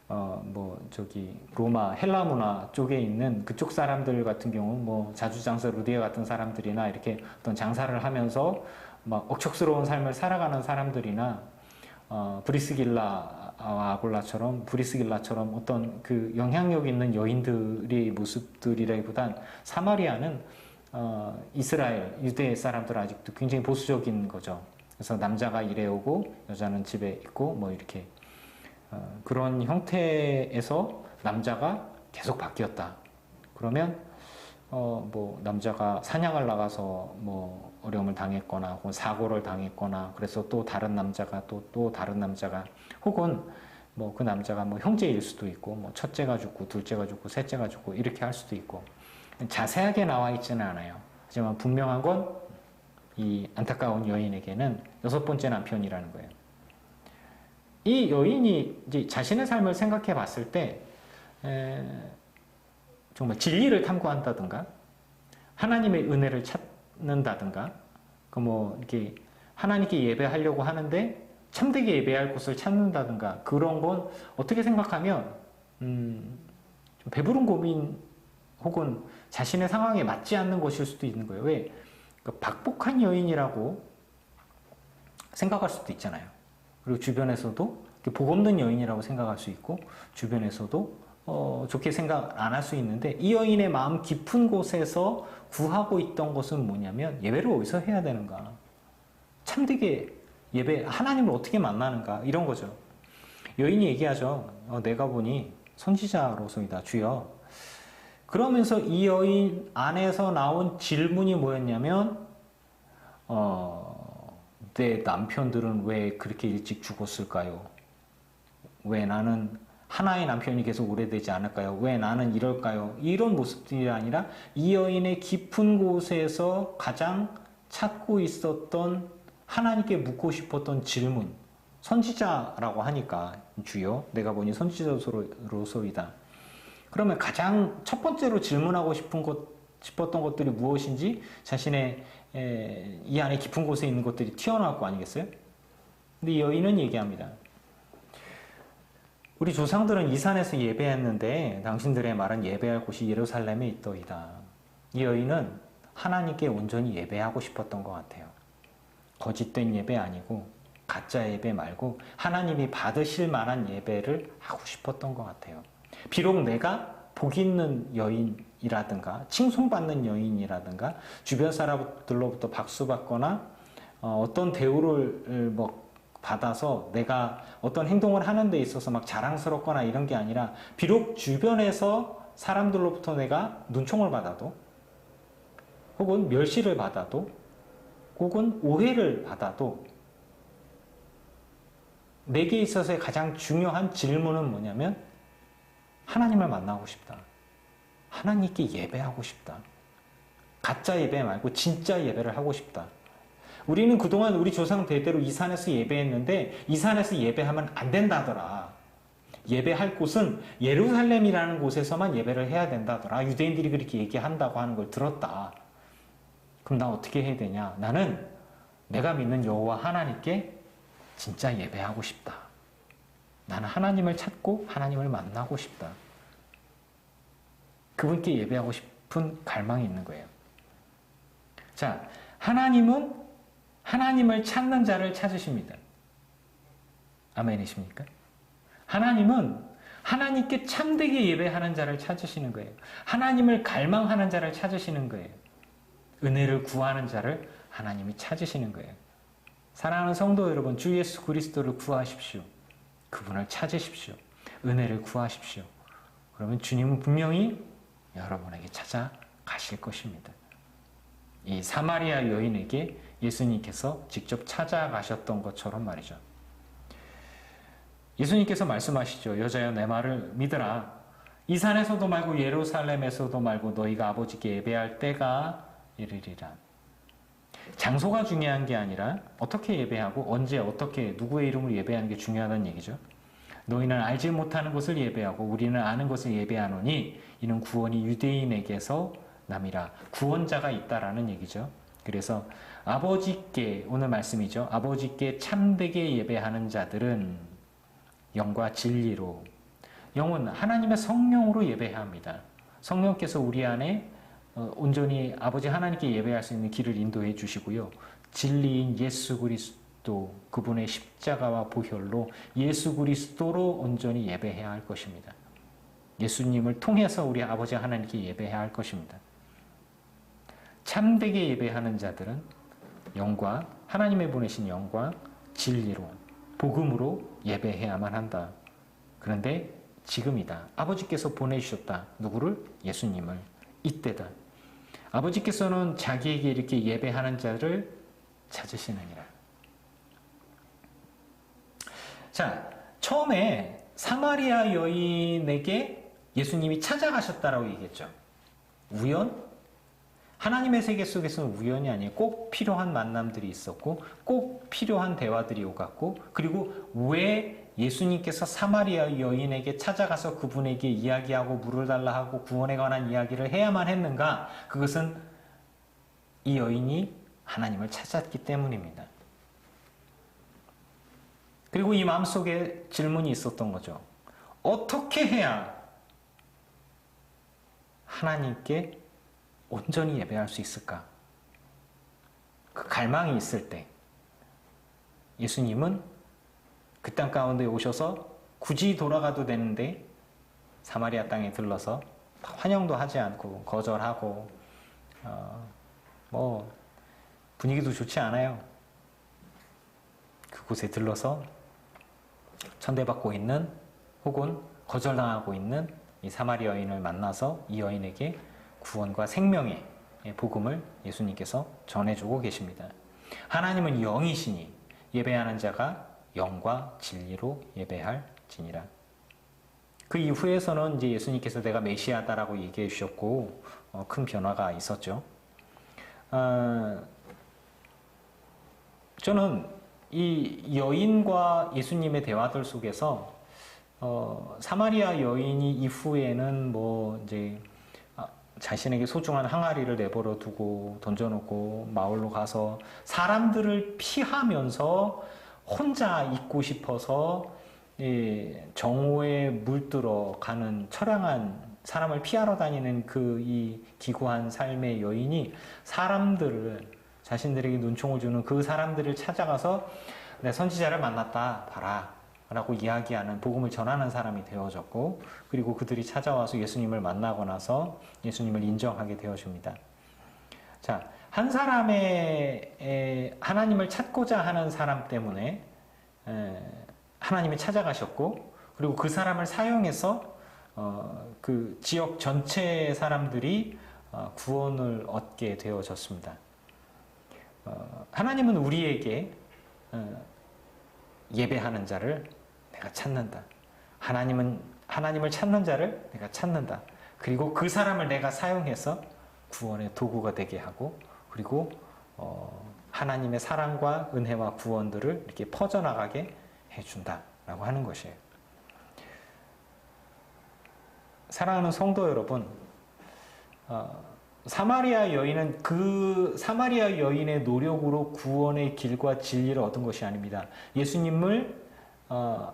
뭐 저기 로마 헬라 문화 쪽에 있는 그쪽 사람들 같은 경우, 뭐 자주장사 루디아 같은 사람들이나 이렇게 어떤 장사를 하면서 막 억척스러운 삶을 살아가는 사람들이나 브리스길라처럼 어떤 그 영향력 있는 여인들의 모습들이라기보단 사마리아는 이스라엘 유대 사람들은 아직도 굉장히 보수적인 거죠. 그래서 남자가 일해 오고 여자는 집에 있고 뭐 이렇게 그런 형태에서 남자가 계속 바뀌었다. 그러면 뭐 남자가 사냥을 나가서 뭐 어려움을 당했거나 혹은 사고를 당했거나, 그래서 또 다른 남자가 또 다른 남자가, 혹은 뭐 그 남자가 뭐 형제일 수도 있고, 뭐 첫째가 죽고 둘째가 죽고 셋째가 죽고 이렇게 할 수도 있고, 자세하게 나와 있지는 않아요. 하지만 분명한 건 이 안타까운 여인에게는 6번째 남편이라는 거예요. 이 여인이 이제 자신의 삶을 생각해 봤을 때 정말 진리를 탐구한다든가, 하나님의 은혜를 찾는다든가, 그 뭐 이렇게 하나님께 예배하려고 하는데 참되게 예배할 곳을 찾는다든가, 그런 건 어떻게 생각하면 좀 배부른 고민 혹은 자신의 상황에 맞지 않는 것일 수도 있는 거예요. 왜? 박복한 여인이라고 생각할 수도 있잖아요. 그리고 주변에서도 복 없는 여인이라고 생각할 수 있고, 주변에서도 좋게 생각 안 할 수 있는데, 이 여인의 마음 깊은 곳에서 구하고 있던 것은 뭐냐면, 예배를 어디서 해야 되는가, 참되게 예배, 하나님을 어떻게 만나는가, 이런 거죠. 여인이 얘기하죠. 내가 보니 선지자로서이다, 주여. 그러면서 이 여인 안에서 나온 질문이 뭐였냐면, 내 남편들은 왜 그렇게 일찍 죽었을까요? 왜 나는 하나의 남편이 계속 오래되지 않을까요? 왜 나는 이럴까요? 이런 모습들이 아니라 이 여인의 깊은 곳에서 가장 찾고 있었던, 하나님께 묻고 싶었던 질문, 선지자라고 하니까 주여 내가 보니 선지자로소이다. 그러면 가장 첫 번째로 질문하고 싶었던 것들이 무엇인지 자신의 이 안에 깊은 곳에 있는 것들이 튀어나올 거 아니겠어요? 근데 이 여인은 얘기합니다. 우리 조상들은 이 산에서 예배했는데 당신들의 말은 예배할 곳이 예루살렘에 있더이다. 이 여인은 하나님께 온전히 예배하고 싶었던 것 같아요. 거짓된 예배 아니고, 가짜 예배 말고 하나님이 받으실 만한 예배를 하고 싶었던 것 같아요. 비록 내가 복 있는 여인이라든가 칭송받는 여인이라든가 주변 사람들로부터 박수받거나 어떤 대우를 뭐 받아서 내가 어떤 행동을 하는 데 있어서 막 자랑스럽거나 이런 게 아니라, 비록 주변에서 사람들로부터 내가 눈총을 받아도, 혹은 멸시를 받아도, 혹은 오해를 받아도, 내게 있어서의 가장 중요한 질문은 뭐냐면, 하나님을 만나고 싶다. 하나님께 예배하고 싶다. 가짜 예배 말고 진짜 예배를 하고 싶다. 우리는 그동안 우리 조상 대대로 이 산에서 예배했는데 이 산에서 예배하면 안 된다더라. 예배할 곳은 예루살렘이라는 곳에서만 예배를 해야 된다더라. 유대인들이 그렇게 얘기한다고 하는 걸 들었다. 그럼 나 어떻게 해야 되냐? 나는 내가 믿는 여호와 하나님께 진짜 예배하고 싶다. 나는 하나님을 찾고 하나님을 만나고 싶다. 그분께 예배하고 싶은 갈망이 있는 거예요. 자, 하나님은 하나님을 찾는 자를 찾으십니다. 아멘이십니까? 하나님은 하나님께 참되게 예배하는 자를 찾으시는 거예요. 하나님을 갈망하는 자를 찾으시는 거예요. 은혜를 구하는 자를 하나님이 찾으시는 거예요. 사랑하는 성도 여러분, 주 예수 그리스도를 구하십시오. 그분을 찾으십시오. 은혜를 구하십시오. 그러면 주님은 분명히 여러분에게 찾아가실 것입니다. 이 사마리아 여인에게 예수님께서 직접 찾아가셨던 것처럼 말이죠. 예수님께서 말씀하시죠. 여자여 내 말을 믿으라. 이 산에서도 말고 예루살렘에서도 말고 너희가 아버지께 예배할 때가 이르리라. 장소가 중요한 게 아니라 어떻게 예배하고 언제 어떻게 누구의 이름으로 예배하는 게 중요하다는 얘기죠. 너희는 알지 못하는 것을 예배하고 우리는 아는 것을 예배하노니 이는 구원이 유대인에게서 남이라. 구원자가 있다라는 얘기죠. 그래서 아버지께 오늘 말씀이죠. 아버지께 참되게 예배하는 자들은 영과 진리로 영은 하나님의 성령으로 예배해야 합니다. 성령께서 우리 안에 온전히 아버지 하나님께 예배할 수 있는 길을 인도해 주시고요. 진리인 예수 그리스도 그분의 십자가와 보혈로 예수 그리스도로 온전히 예배해야 할 것입니다. 예수님을 통해서 우리 아버지 하나님께 예배해야 할 것입니다. 참되게 예배하는 자들은 영과 하나님의 보내신 영과 진리로 복음으로 예배해야만 한다. 그런데 지금이다. 아버지께서 보내주셨다. 누구를? 예수님을. 이때다. 아버지께서는 자기에게 이렇게 예배하는 자를 찾으시느니라. 자, 처음에 사마리아 여인에게 예수님이 찾아가셨다라고 얘기했죠. 우연? 하나님의 세계 속에서는 우연이 아니에요. 꼭 필요한 만남들이 있었고 꼭 필요한 대화들이 오갔고 그리고 왜 예수님께서 사마리아 여인에게 찾아가서 그분에게 이야기하고 물을 달라 하고 구원에 관한 이야기를 해야만 했는가? 그것은 이 여인이 하나님을 찾았기 때문입니다. 그리고 이 마음속에 질문이 있었던 거죠. 어떻게 해야 하나님께 온전히 예배할 수 있을까? 그 갈망이 있을 때 예수님은 그 땅 가운데 오셔서 굳이 돌아가도 되는데 사마리아 땅에 들러서 환영도 하지 않고 거절하고 뭐 분위기도 좋지 않아요. 그곳에 들러서 천대받고 있는 혹은 거절당하고 있는 이 사마리아 여인을 만나서 이 여인에게 구원과 생명의 복음을 예수님께서 전해주고 계십니다. 하나님은 영이시니 예배하는 자가 영과 진리로 예배할지니라. 그 이후에서는 이제 예수님께서 내가 메시아다라고 얘기해 주셨고 큰 변화가 있었죠. 저는 이 여인과 예수님의 대화들 속에서 사마리아 여인이 이후에는 뭐 이제 자신에게 소중한 항아리를 내버려 두고 던져놓고 마을로 가서 사람들을 피하면서 혼자 있고 싶어서 정오에 물들어 가는 처량한 사람을 피하러 다니는 그 이 기구한 삶의 여인이 사람들을 자신들에게 눈총을 주는 그 사람들을 찾아가서 내 선지자를 만났다 봐라 라고 이야기하는 복음을 전하는 사람이 되어졌고 그리고 그들이 찾아와서 예수님을 만나고 나서 예수님을 인정하게 되어집니다. 자, 한 사람의 하나님을 찾고자 하는 사람 때문에 하나님이 찾아가셨고 그리고 그 사람을 사용해서 그 지역 전체 사람들이 구원을 얻게 되어졌습니다. 하나님은 우리에게 예배하는 자를 내가 찾는다. 하나님을 찾는 자를 내가 찾는다. 그리고 그 사람을 내가 사용해서 구원의 도구가 되게 하고 그리고 하나님의 사랑과 은혜와 구원들을 이렇게 퍼져나가게 해준다라고 하는 것이에요. 사랑하는 성도 여러분, 사마리아 여인은 그 사마리아 여인의 노력으로 구원의 길과 진리를 얻은 것이 아닙니다. 예수님을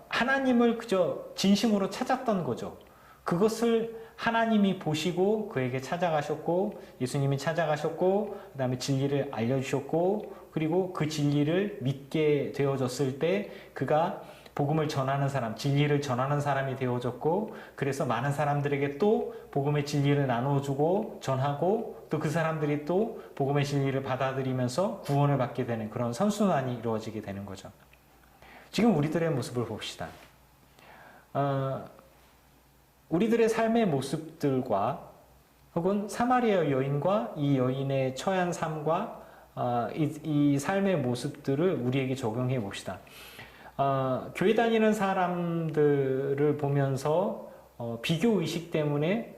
하나님을 그저 진심으로 찾았던 거죠. 그것을 하나님이 보시고 그에게 찾아가셨고 예수님이 찾아가셨고 그 다음에 진리를 알려주셨고 그리고 그 진리를 믿게 되어졌을 때 그가 복음을 전하는 사람, 진리를 전하는 사람이 되어졌고, 그래서 많은 사람들에게 또 복음의 진리를 나눠주고 전하고, 또 그 사람들이 또 복음의 진리를 받아들이면서 구원을 받게 되는 그런 선순환이 이루어지게 되는 거죠. 지금 우리들의 모습을 봅시다. 우리들의 삶의 모습들과 혹은 사마리아 여인과 이 여인의 처한 삶과 이 삶의 모습들을 우리에게 적용해 봅시다. 교회 다니는 사람들을 보면서 비교 의식 때문에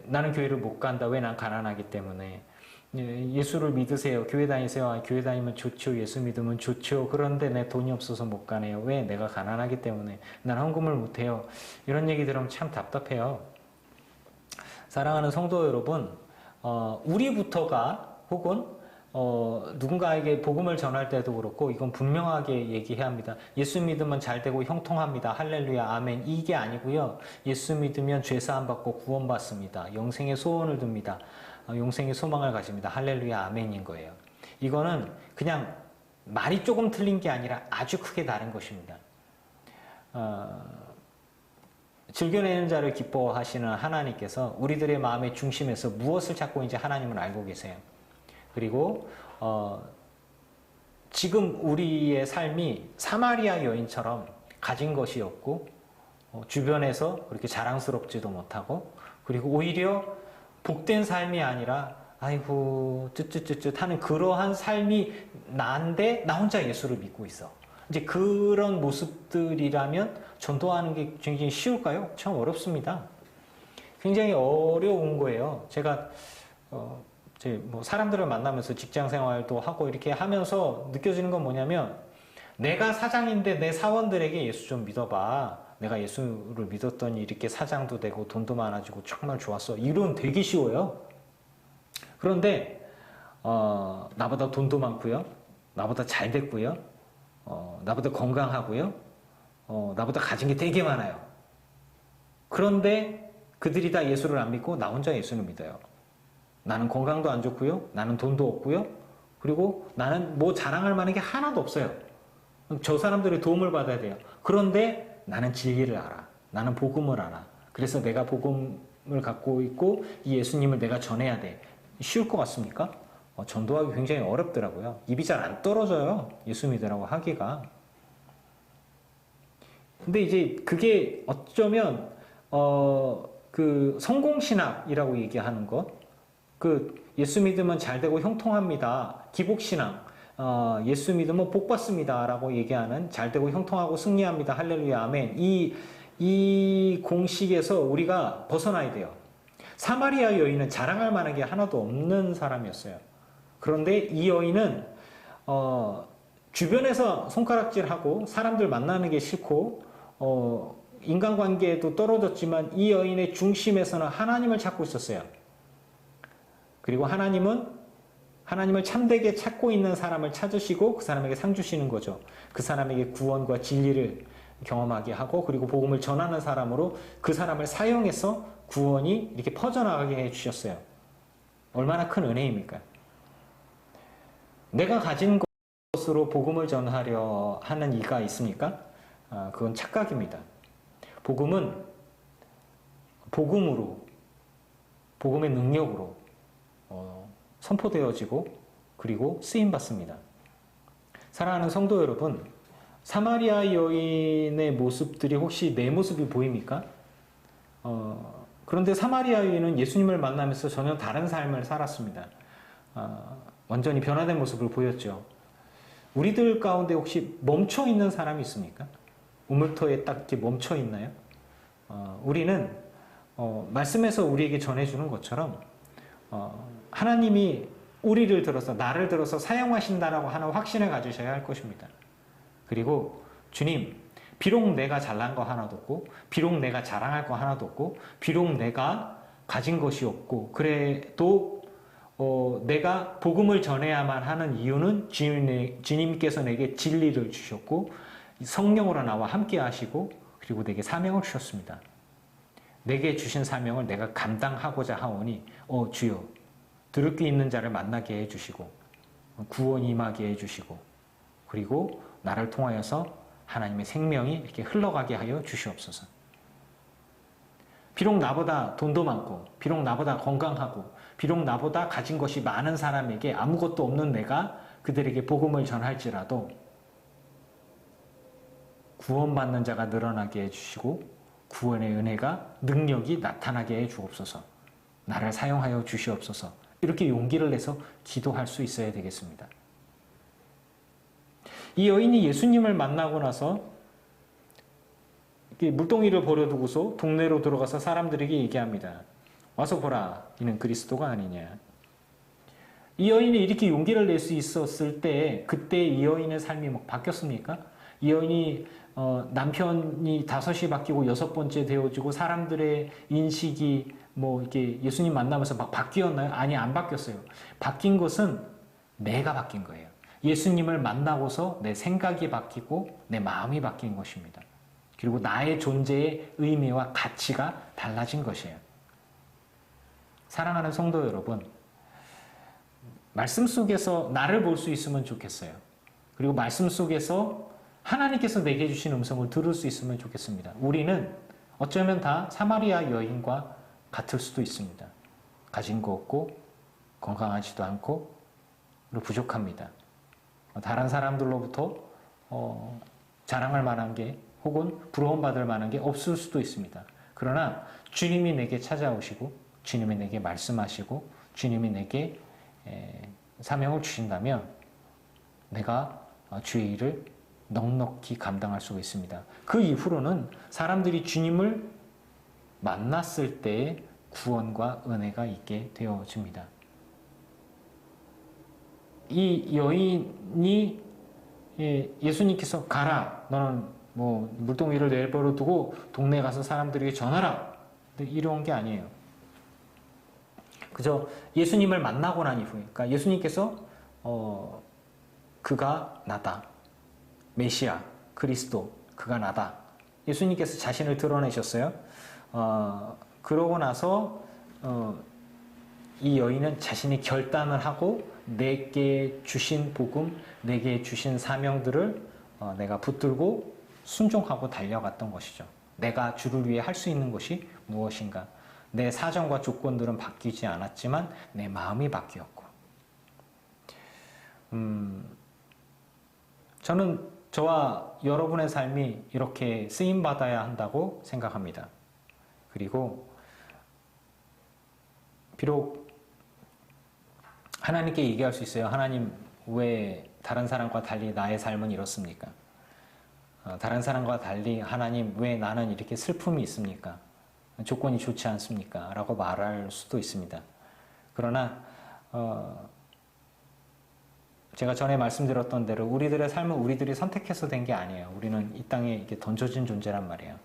나는 교회를 못 간다. 왜? 난 가난하기 때문에. 예수를 믿으세요. 교회 다니세요. 교회 다니면 좋죠. 예수 믿으면 좋죠. 그런데 내 돈이 없어서 못 가네요. 왜? 내가 가난하기 때문에. 난 헌금을 못 해요. 이런 얘기 들으면 참 답답해요. 사랑하는 성도 여러분, 우리부터가 혹은 누군가에게 복음을 전할 때도 그렇고 이건 분명하게 얘기해야 합니다. 예수 믿으면 잘 되고 형통합니다. 할렐루야 아멘. 이게 아니고요. 예수 믿으면 죄사함 받고 구원받습니다. 영생의 소원을 둡니다. 영생의 소망을 가집니다. 할렐루야 아멘인 거예요. 이거는 그냥 말이 조금 틀린 게 아니라 아주 크게 다른 것입니다. 즐겨내는 자를 기뻐하시는 하나님께서 우리들의 마음의 중심에서 무엇을 찾고 있는지 하나님은 알고 계세요. 그리고 지금 우리의 삶이 사마리아 여인처럼 가진 것이 없고 주변에서 그렇게 자랑스럽지도 못하고 그리고 오히려 복된 삶이 아니라 아이고 쯧쯧쯧쯧 하는 그러한 삶이 나인데 나 혼자 예수를 믿고 있어. 이제 그런 모습들이라면 전도하는 게 굉장히 쉬울까요? 참 어렵습니다. 굉장히 어려운 거예요. 제가 이제 뭐 사람들을 만나면서 직장 생활도 하고 이렇게 하면서 느껴지는 건 뭐냐면 내가 사장인데 내 사원들에게 예수 좀 믿어봐. 내가 예수를 믿었더니 이렇게 사장도 되고 돈도 많아지고 정말 좋았어. 이론 되게 쉬워요. 그런데 나보다 돈도 많고요. 나보다 잘 됐고요. 나보다 건강하고요. 나보다 가진 게 되게 많아요. 그런데 그들이 다 예수를 안 믿고 나 혼자 예수를 믿어요. 나는 건강도 안 좋고요. 나는 돈도 없고요. 그리고 나는 뭐 자랑할 만한 게 하나도 없어요. 저 사람들의 도움을 받아야 돼요. 그런데 나는 진리를 알아. 나는 복음을 알아. 그래서 내가 복음을 갖고 있고 이 예수님을 내가 전해야 돼. 쉬울 것 같습니까? 전도하기 굉장히 어렵더라고요. 입이 잘 안 떨어져요. 예수 믿으라고 하기가. 근데 이제 그게 어쩌면 그 성공신학이라고 얘기하는 것, 그 예수 믿으면 잘 되고 형통합니다. 기복신앙, 예수 믿으면 복 받습니다. 라고 얘기하는 잘 되고 형통하고 승리합니다. 할렐루야 아멘. 이 공식에서 우리가 벗어나야 돼요. 사마리아 여인은 자랑할 만한 게 하나도 없는 사람이었어요. 그런데 이 여인은 주변에서 손가락질하고 사람들 만나는 게 싫고 인간관계에도 떨어졌지만 이 여인의 중심에서는 하나님을 찾고 있었어요. 그리고 하나님을 참되게 찾고 있는 사람을 찾으시고 그 사람에게 상 주시는 거죠. 그 사람에게 구원과 진리를 경험하게 하고 그리고 복음을 전하는 사람으로 그 사람을 사용해서 구원이 이렇게 퍼져나가게 해주셨어요. 얼마나 큰 은혜입니까? 내가 가진 것으로 복음을 전하려 하는 이가 있습니까? 그건 착각입니다. 복음은 복음으로, 복음의 능력으로 선포되어지고 그리고 쓰임받습니다. 사랑하는 성도 여러분, 사마리아 여인의 모습들이 혹시 내 모습이 보입니까? 그런데 사마리아 여인은 예수님을 만나면서 전혀 다른 삶을 살았습니다. 완전히 변화된 모습을 보였죠. 우리들 가운데 혹시 멈춰 있는 사람이 있습니까? 우물터에 딱 이렇게 멈춰 있나요? 우리는 말씀에서 우리에게 전해주는 것처럼 하나님이 우리를 들어서 나를 들어서 사용하신다라고 하는 확신을 가지셔야 할 것입니다. 그리고 주님, 비록 내가 잘난 거 하나도 없고 비록 내가 자랑할 거 하나도 없고 비록 내가 가진 것이 없고 그래도 내가 복음을 전해야만 하는 이유는 주님께서 내게 진리를 주셨고 성령으로 나와 함께 하시고 그리고 내게 사명을 주셨습니다. 내게 주신 사명을 내가 감당하고자 하오니 주여 들을 귀 있는 자를 만나게 해주시고 구원 임하게 해주시고 그리고 나를 통하여서 하나님의 생명이 이렇게 흘러가게 하여 주시옵소서. 비록 나보다 돈도 많고, 비록 나보다 건강하고, 비록 나보다 가진 것이 많은 사람에게 아무것도 없는 내가 그들에게 복음을 전할지라도 구원받는 자가 늘어나게 해주시고 구원의 은혜가 능력이 나타나게 해 주옵소서. 나를 사용하여 주시옵소서. 이렇게 용기를 내서 기도할 수 있어야 되겠습니다. 이 여인이 예수님을 만나고 나서 물동이를 버려두고서 동네로 들어가서 사람들에게 얘기합니다. 와서 보라, 이는 그리스도가 아니냐. 이 여인이 이렇게 용기를 낼 수 있었을 때 그때 이 여인의 삶이 막 바뀌었습니까? 이 여인이 남편이 5이 바뀌고 6번째 되어지고 사람들의 인식이 뭐 이렇게 예수님 만나면서 막 바뀌었나요? 아니, 안 바뀌었어요. 바뀐 것은 내가 바뀐 거예요. 예수님을 만나고서 내 생각이 바뀌고 내 마음이 바뀐 것입니다. 그리고 나의 존재의 의미와 가치가 달라진 것이에요. 사랑하는 성도 여러분, 말씀 속에서 나를 볼 수 있으면 좋겠어요. 그리고 말씀 속에서 하나님께서 내게 주신 음성을 들을 수 있으면 좋겠습니다. 우리는 어쩌면 다 사마리아 여인과 같을 수도 있습니다. 가진 거 없고 건강하지도 않고 그리고 부족합니다. 다른 사람들로부터 자랑할 만한 게 혹은 부러움받을 만한 게 없을 수도 있습니다. 그러나 주님이 내게 찾아오시고 주님이 내게 말씀하시고 주님이 내게 사명을 주신다면 내가 주의 일을 넉넉히 감당할 수가 있습니다. 그 이후로는 사람들이 주님을 만났을 때 구원과 은혜가 있게 되어집니다. 이 여인이 예수님께서 가라, 너는 뭐 물동이를 내버려 두고 동네 가서 사람들에게 전하라, 이런 게 아니에요. 그저 예수님을 만나고 난 이후에, 그러니까 예수님께서 그가 나다, 메시아, 그리스도, 그가 나다, 예수님께서 자신을 드러내셨어요. 그러고 나서 이 여인은 자신이 결단을 하고 내게 주신 복음, 내게 주신 사명들을 내가 붙들고 순종하고 달려갔던 것이죠. 내가 주를 위해 할 수 있는 것이 무엇인가. 내 사정과 조건들은 바뀌지 않았지만 내 마음이 바뀌었고. 저는 저와 여러분의 삶이 이렇게 쓰임받아야 한다고 생각합니다. 그리고 비록 하나님께 얘기할 수 있어요. 하나님, 왜 다른 사람과 달리 나의 삶은 이렇습니까? 다른 사람과 달리 하나님, 왜 나는 이렇게 슬픔이 있습니까? 조건이 좋지 않습니까? 라고 말할 수도 있습니다. 그러나 제가 전에 말씀드렸던 대로 우리들의 삶은 우리들이 선택해서 된 게 아니에요. 우리는 이 땅에 이렇게 던져진 존재란 말이에요.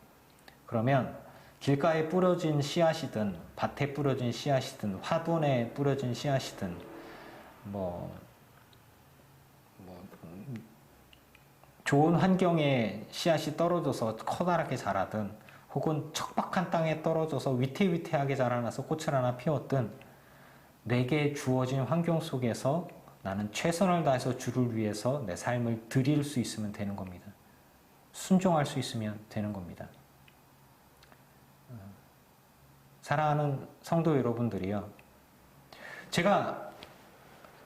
그러면 길가에 뿌려진 씨앗이든 밭에 뿌려진 씨앗이든 화분에 뿌려진 씨앗이든 좋은 환경에 씨앗이 떨어져서 커다랗게 자라든 혹은 척박한 땅에 떨어져서 위태위태하게 자라나서 꽃을 하나 피웠든 내게 주어진 환경 속에서 나는 최선을 다해서 주를 위해서 내 삶을 드릴 수 있으면 되는 겁니다. 순종할 수 있으면 되는 겁니다. 사랑하는 성도 여러분들이요, 제가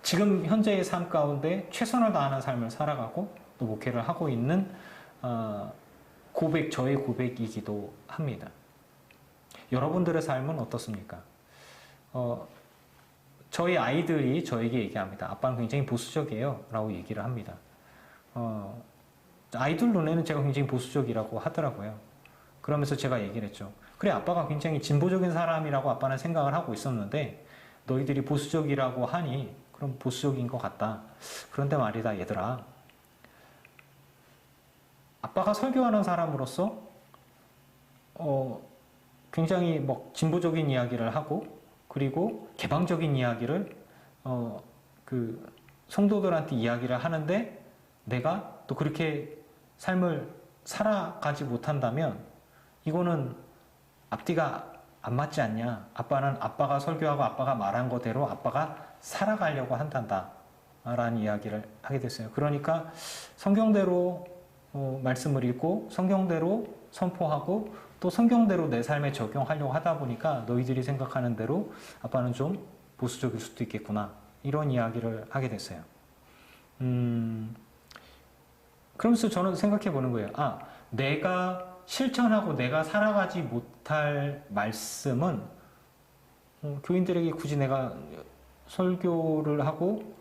지금 현재의 삶 가운데 최선을 다하는 삶을 살아가고 또 목회를 하고 있는 저의 고백이기도 합니다. 여러분들의 삶은 어떻습니까? 저희 아이들이 저에게 얘기합니다. 아빠는 굉장히 보수적이에요 라고 얘기를 합니다. 아이들 눈에는 제가 굉장히 보수적이라고 하더라고요. 그러면서 제가 얘기를 했죠. 그래, 아빠가 굉장히 진보적인 사람이라고 아빠는 생각을 하고 있었는데 너희들이 보수적이라고 하니 그럼 보수적인 것 같다. 그런데 말이다, 얘들아, 아빠가 설교하는 사람으로서 굉장히 진보적인 이야기를 하고 그리고 개방적인 이야기를 그 성도들한테 이야기를 하는데 내가 또 그렇게 삶을 살아가지 못한다면 이거는 앞뒤가 안 맞지 않냐. 아빠는 아빠가 설교하고 아빠가 말한 거대로 아빠가 살아가려고 한단다 라는 이야기를 하게 됐어요. 그러니까 성경대로 말씀을 읽고 성경대로 선포하고 또 성경대로 내 삶에 적용하려고 하다 보니까 너희들이 생각하는 대로 아빠는 좀 보수적일 수도 있겠구나. 이런 이야기를 하게 됐어요. 그러면서 저는 생각해 보는 거예요. 내가 실천하고 내가 살아가지 못할 말씀은 교인들에게 굳이 내가 설교를 하고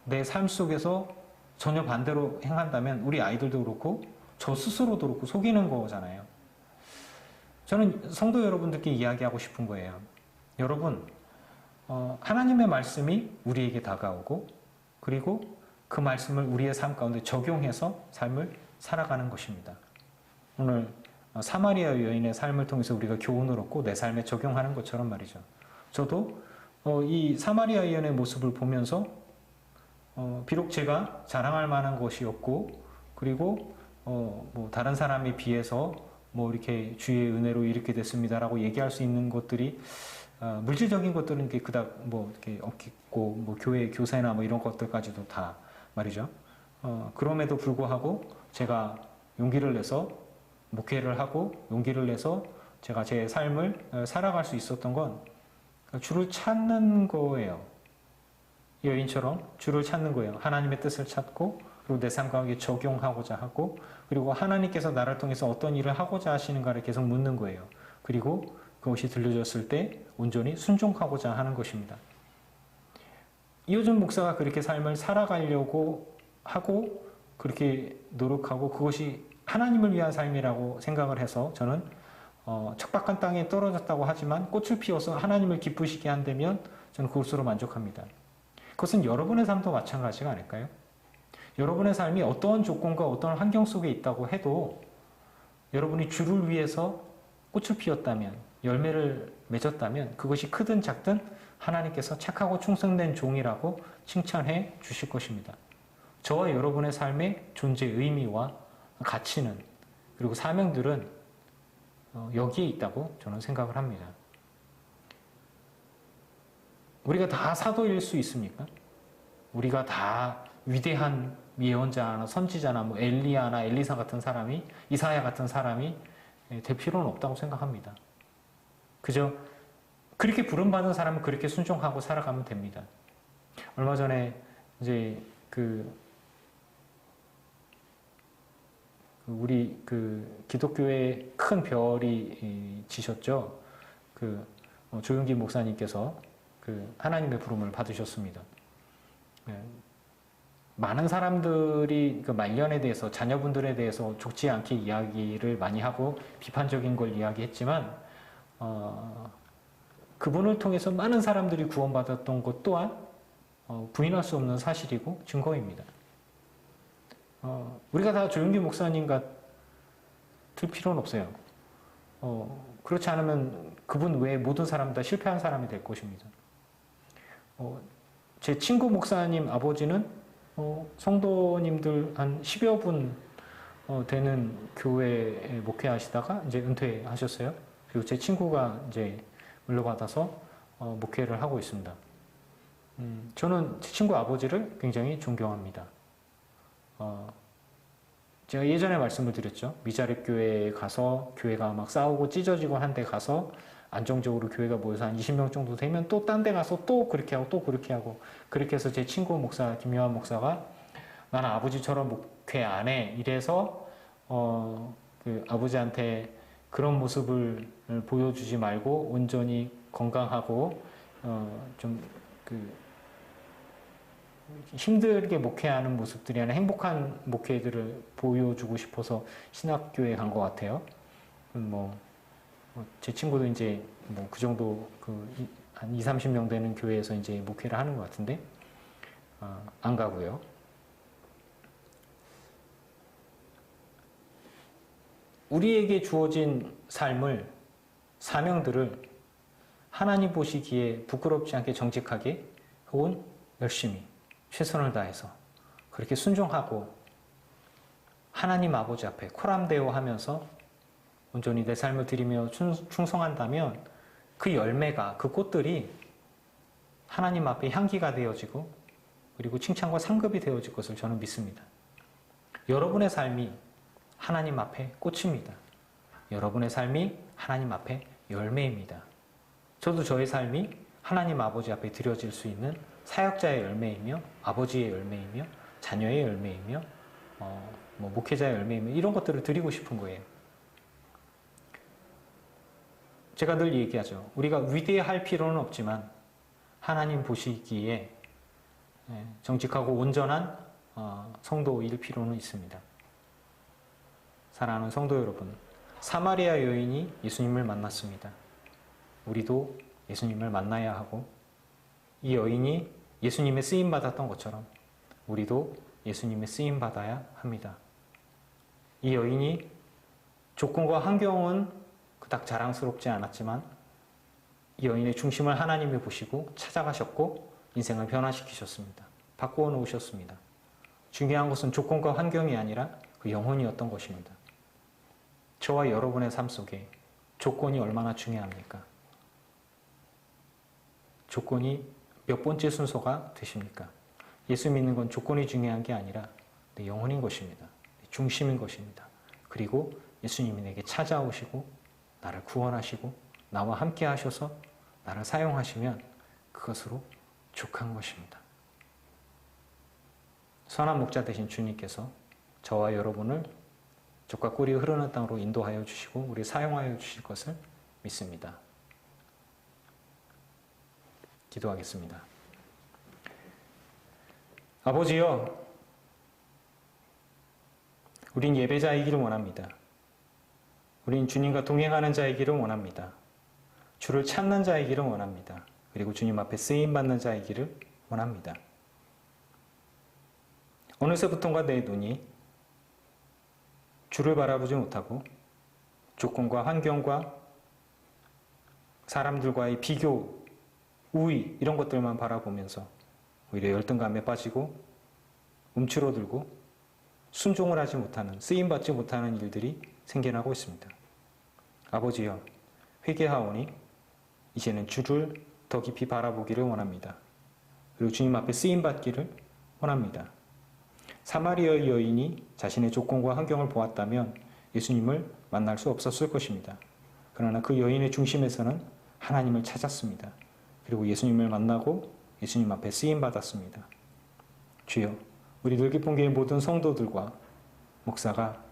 내 삶 속에서 전혀 반대로 행한다면 우리 아이들도 그렇고 저 스스로도 그렇고 속이는 거잖아요. 저는 성도 여러분들께 이야기하고 싶은 거예요. 여러분, 하나님의 말씀이 우리에게 다가오고 그리고 그 말씀을 우리의 삶 가운데 적용해서 삶을 살아가는 것입니다. 오늘 사마리아 여인의 삶을 통해서 우리가 교훈을 얻고 내 삶에 적용하는 것처럼 말이죠. 저도 이 사마리아 여인의 모습을 보면서 비록 제가 자랑할 만한 것이 없고 그리고 뭐 다른 사람에 비해서 뭐 이렇게 주의 은혜로 이렇게 됐습니다라고 얘기할 수 있는 것들이 물질적인 것들은 이렇게 그닥 뭐 이렇게 없겠고 뭐 교회 교세나 뭐 이런 것들까지도 다 말이죠. 그럼에도 불구하고 제가 용기를 내서 목회를 하고 용기를 내서 제가 제 삶을 살아갈 수 있었던 건 주를 찾는 거예요. 여인처럼 주를 찾는 거예요. 하나님의 뜻을 찾고 그리고 내 삶 가운데 적용하고자 하고 그리고 하나님께서 나를 통해서 어떤 일을 하고자 하시는가를 계속 묻는 거예요. 그리고 그것이 들려졌을 때 온전히 순종하고자 하는 것입니다. 이호준 목사가 그렇게 삶을 살아가려고 하고 그렇게 노력하고 그것이 하나님을 위한 삶이라고 생각을 해서 저는 척박한 땅에 떨어졌다고 하지만 꽃을 피워서 하나님을 기쁘시게 한다면 저는 그것으로 만족합니다. 그것은 여러분의 삶도 마찬가지가 아닐까요? 여러분의 삶이 어떠한 조건과 어떠한 환경 속에 있다고 해도 여러분이 주를 위해서 꽃을 피웠다면 열매를 맺었다면 그것이 크든 작든 하나님께서 착하고 충성된 종이라고 칭찬해 주실 것입니다. 저와 여러분의 삶의 존재 의미와 가치는 그리고 사명들은 여기에 있다고 저는 생각을 합니다. 우리가 다 사도일 수 있습니까? 우리가 다 위대한 예언자나 선지자나 뭐 엘리야나 엘리사 같은 사람이 이사야 같은 사람이 될 필요는 없다고 생각합니다. 그저 그렇게 부름받은 사람은 그렇게 순종하고 살아가면 됩니다. 얼마 전에 이제 우리 기독교의 큰 별이 지셨죠. 조용기 목사님께서 하나님의 부름을 받으셨습니다. 많은 사람들이 그 말년에 대해서 자녀분들에 대해서 좋지 않게 이야기를 많이 하고 비판적인 걸 이야기했지만 그분을 통해서 많은 사람들이 구원받았던 것 또한 부인할 수 없는 사실이고 증거입니다. 우리가 다 조용기 목사님 같을 필요는 없어요. 그렇지 않으면 그분 외에 모든 사람 다 실패한 사람이 될 것입니다. 제 친구 목사님 아버지는 성도님들 한 10여 분 되는 교회에 목회하시다가 이제 은퇴하셨어요. 그리고 제 친구가 이제 물려받아서 목회를 하고 있습니다. 저는 제 친구 아버지를 굉장히 존경합니다. 제가 예전에 말씀을 드렸죠. 미자립 교회에 가서 교회가 막 싸우고 찢어지고 한 데 가서 안정적으로 교회가 모여서 한 20명 정도 되면 또 딴 데 가서 또 그렇게 하고 또 그렇게 하고 그렇게 해서 제 친구 목사 김요한 목사가 나는 아버지처럼 목회 안 해 이래서 아버지한테 그런 모습을 보여주지 말고 온전히 건강하고 힘들게 목회하는 모습들이 아니라 행복한 목회들을 보여주고 싶어서 신학교에 간 것 같아요. 제 친구도 이제 그 정도 한 20, 30명 되는 교회에서 이제 목회를 하는 것 같은데 안 가고요. 우리에게 주어진 삶을 사명들을 하나님 보시기에 부끄럽지 않게 정직하게 혹은 열심히 최선을 다해서 그렇게 순종하고 하나님 아버지 앞에 코람데오 하면서 온전히 내 삶을 드리며 충성한다면 그 열매가 그 꽃들이 하나님 앞에 향기가 되어지고 그리고 칭찬과 상급이 되어질 것을 저는 믿습니다. 여러분의 삶이 하나님 앞에 꽃입니다. 여러분의 삶이 하나님 앞에 열매입니다. 저도 저의 삶이 하나님 아버지 앞에 드려질 수 있는 사역자의 열매이며 아버지의 열매이며 자녀의 열매이며 목회자의 열매이며 이런 것들을 드리고 싶은 거예요. 제가 늘 얘기하죠. 우리가 위대할 필요는 없지만 하나님 보시기에 정직하고 온전한 성도일 필요는 있습니다. 사랑하는 성도 여러분, 사마리아 여인이 예수님을 만났습니다. 우리도 예수님을 만나야 하고 이 여인이 예수님의 쓰임 받았던 것처럼 우리도 예수님의 쓰임 받아야 합니다. 이 여인이 조건과 환경은 그닥 자랑스럽지 않았지만 이 여인의 중심을 하나님이 보시고 찾아가셨고 인생을 변화시키셨습니다. 바꾸어 놓으셨습니다. 중요한 것은 조건과 환경이 아니라 그 영혼이었던 것입니다. 저와 여러분의 삶 속에 조건이 얼마나 중요합니까? 조건이 몇 번째 순서가 되십니까? 예수 믿는 건 조건이 중요한 게 아니라 내 영혼인 것입니다. 내 중심인 것입니다. 그리고 예수님이 내게 찾아오시고 나를 구원하시고 나와 함께 하셔서 나를 사용하시면 그것으로 족한 것입니다. 선한 목자 되신 주님께서 저와 여러분을 젖과 꿀이 흐르는 땅으로 인도하여 주시고 우리 사용하여 주실 것을 믿습니다. 기도하겠습니다. 아버지여, 우린 예배자이기를 원합니다. 우린 주님과 동행하는 자이기를 원합니다. 주를 찾는 자이기를 원합니다. 그리고 주님 앞에 쓰임받는 자이기를 원합니다. 어느새부턴가 내 눈이 주를 바라보지 못하고 조건과 환경과 사람들과의 비교, 우위 이런 것들만 바라보면서 오히려 열등감에 빠지고 움츠러들고 순종을 하지 못하는, 쓰임받지 못하는 일들이 생겨나고 있습니다. 아버지여, 회개하오니 이제는 주를 더 깊이 바라보기를 원합니다. 그리고 주님 앞에 쓰임받기를 원합니다. 사마리아 여인이 자신의 조건과 환경을 보았다면 예수님을 만날 수 없었을 것입니다. 그러나 그 여인의 중심에서는 하나님을 찾았습니다. 그리고 예수님을 만나고 예수님 앞에 쓰임받았습니다. 주여, 우리 늘기쁨교회 모든 성도들과 목사가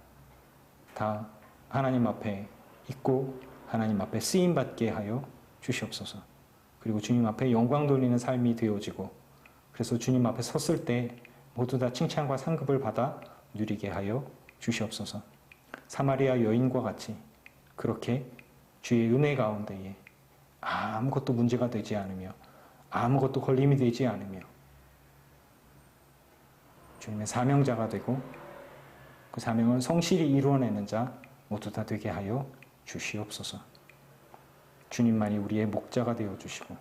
다 하나님 앞에 있고 하나님 앞에 쓰임받게 하여 주시옵소서. 그리고 주님 앞에 영광 돌리는 삶이 되어지고 그래서 주님 앞에 섰을 때 모두 다 칭찬과 상급을 받아 누리게 하여 주시옵소서. 사마리아 여인과 같이 그렇게 주의 은혜 가운데에 아무것도 문제가 되지 않으며 아무것도 걸림이 되지 않으며 주님의 사명자가 되고 그 사명을 성실히 이루어내는 자 모두 다 되게 하여 주시옵소서. 주님만이 우리의 목자가 되어주시고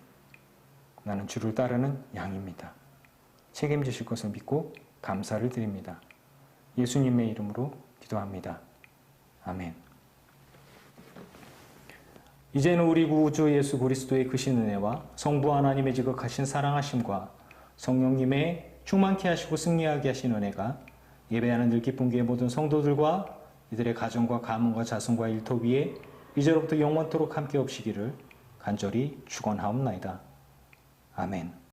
나는 주를 따르는 양입니다. 책임지실 것을 믿고 감사를 드립니다. 예수님의 이름으로 기도합니다. 아멘. 이제는 우리 구주 예수 그리스도의 크신 은혜와 성부 하나님의 지극하신 사랑하심과 성령님의 충만케 하시고 승리하게 하신 은혜가 예배하는 늘기쁨교회 모든 성도들과 이들의 가정과 가문과 자손과 일터 위에 이제로부터 영원토록 함께 없시기를 간절히 축원하옵나이다. 아멘.